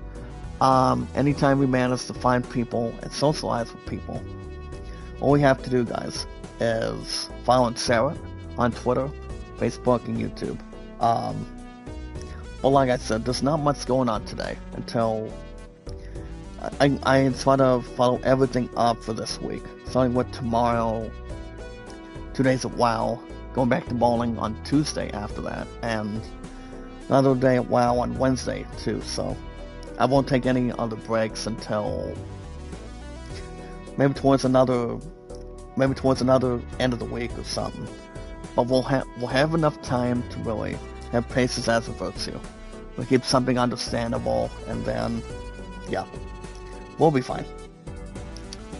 Anytime we manage to find people and socialize with people, all we have to do, guys, is follow Sarah on Twitter, Facebook, and YouTube. Well, like I said, there's not much going on today until I try to follow everything up for this week. Starting with tomorrow, 2 days of WoW, going back to bowling on Tuesday after that, and another day at WoW on Wednesday too. So I won't take any other breaks until maybe towards another end of the week or something. But we'll have enough time to really have patience as a virtue. We'll keep something understandable, and then yeah, we'll be fine.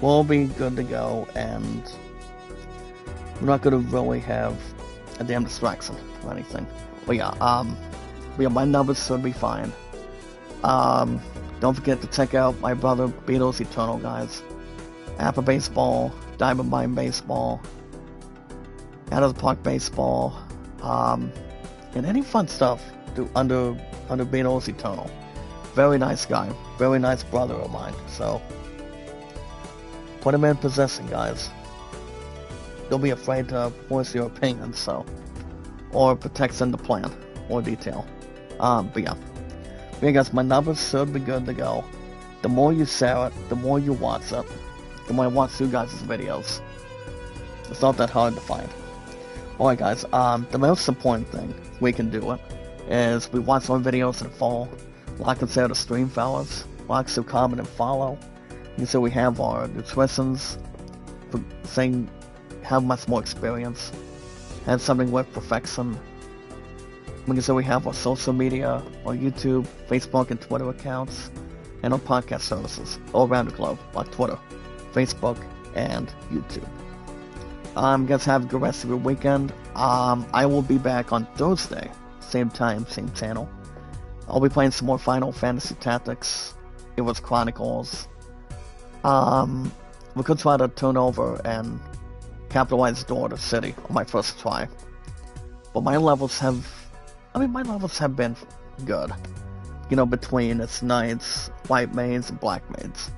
We'll be good to go, and we're not gonna really have a damn distraction or anything. But yeah, my numbers should be fine. Don't forget to check out my brother Beatles Eternal, guys. Apple Baseball, Diamond Mine Baseball, Out of the Park Baseball, and any fun stuff under Beatles Eternal. Very nice guy, very nice brother of mine. So put him in position, guys. Don't be afraid to voice your opinion, or protection the plan or detail. But yeah, guys, my numbers should be good to go. The more you share it, the more you watch it, the more I watch you guys' videos. It's not that hard to find. Alright guys, the most important thing we can do it is we watch our videos in full, like and share the stream, fellas, like, so comment, and follow. And so we have our nutritionists for saying have much more experience, have something with perfection. So we have our social media, our YouTube, Facebook, and Twitter accounts, and our podcast services all around the globe, like Twitter, Facebook, and YouTube. Guys, have a good rest of your weekend. I will be back on Thursday, same time, same channel. I'll be playing some more Final Fantasy Tactics. It was Chronicles. We could try to turn over and capitalize Daughter City on my first try. But my levels have been good. you know, between its knights, white maids, and black maids.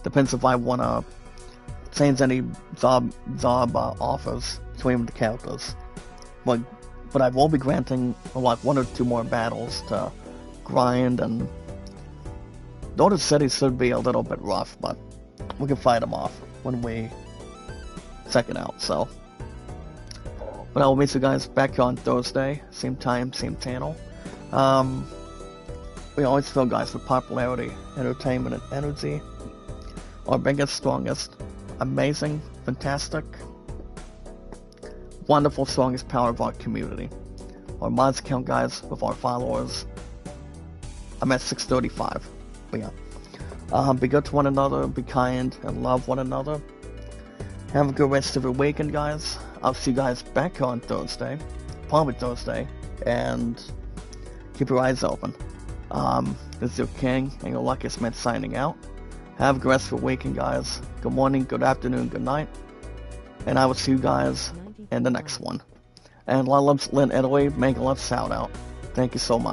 Depends if I wanna change any job offers between the characters. But I will be granting like 1 or 2 more battles to grind, and the other cities should be a little bit rough, but we can fight them off when we check it out. So, but I will meet you guys back here on Thursday, same time, same channel. We always feel, guys, with popularity, entertainment, and energy, our biggest, strongest, amazing, fantastic, wonderful, strongest power of our community. Our mods count, guys, with our followers, I'm at 635. But yeah, be good to one another, be kind, and love one another. Have a good rest of your weekend, guys. I'll see you guys back on Thursday, probably Thursday, and keep your eyes open. This is your king and your luckiest man signing out. Have a good rest of your weekend, guys. Good morning, good afternoon, good night, and I will see you guys in the next one. And Lynn Italy, make a love shout out. Thank you so much.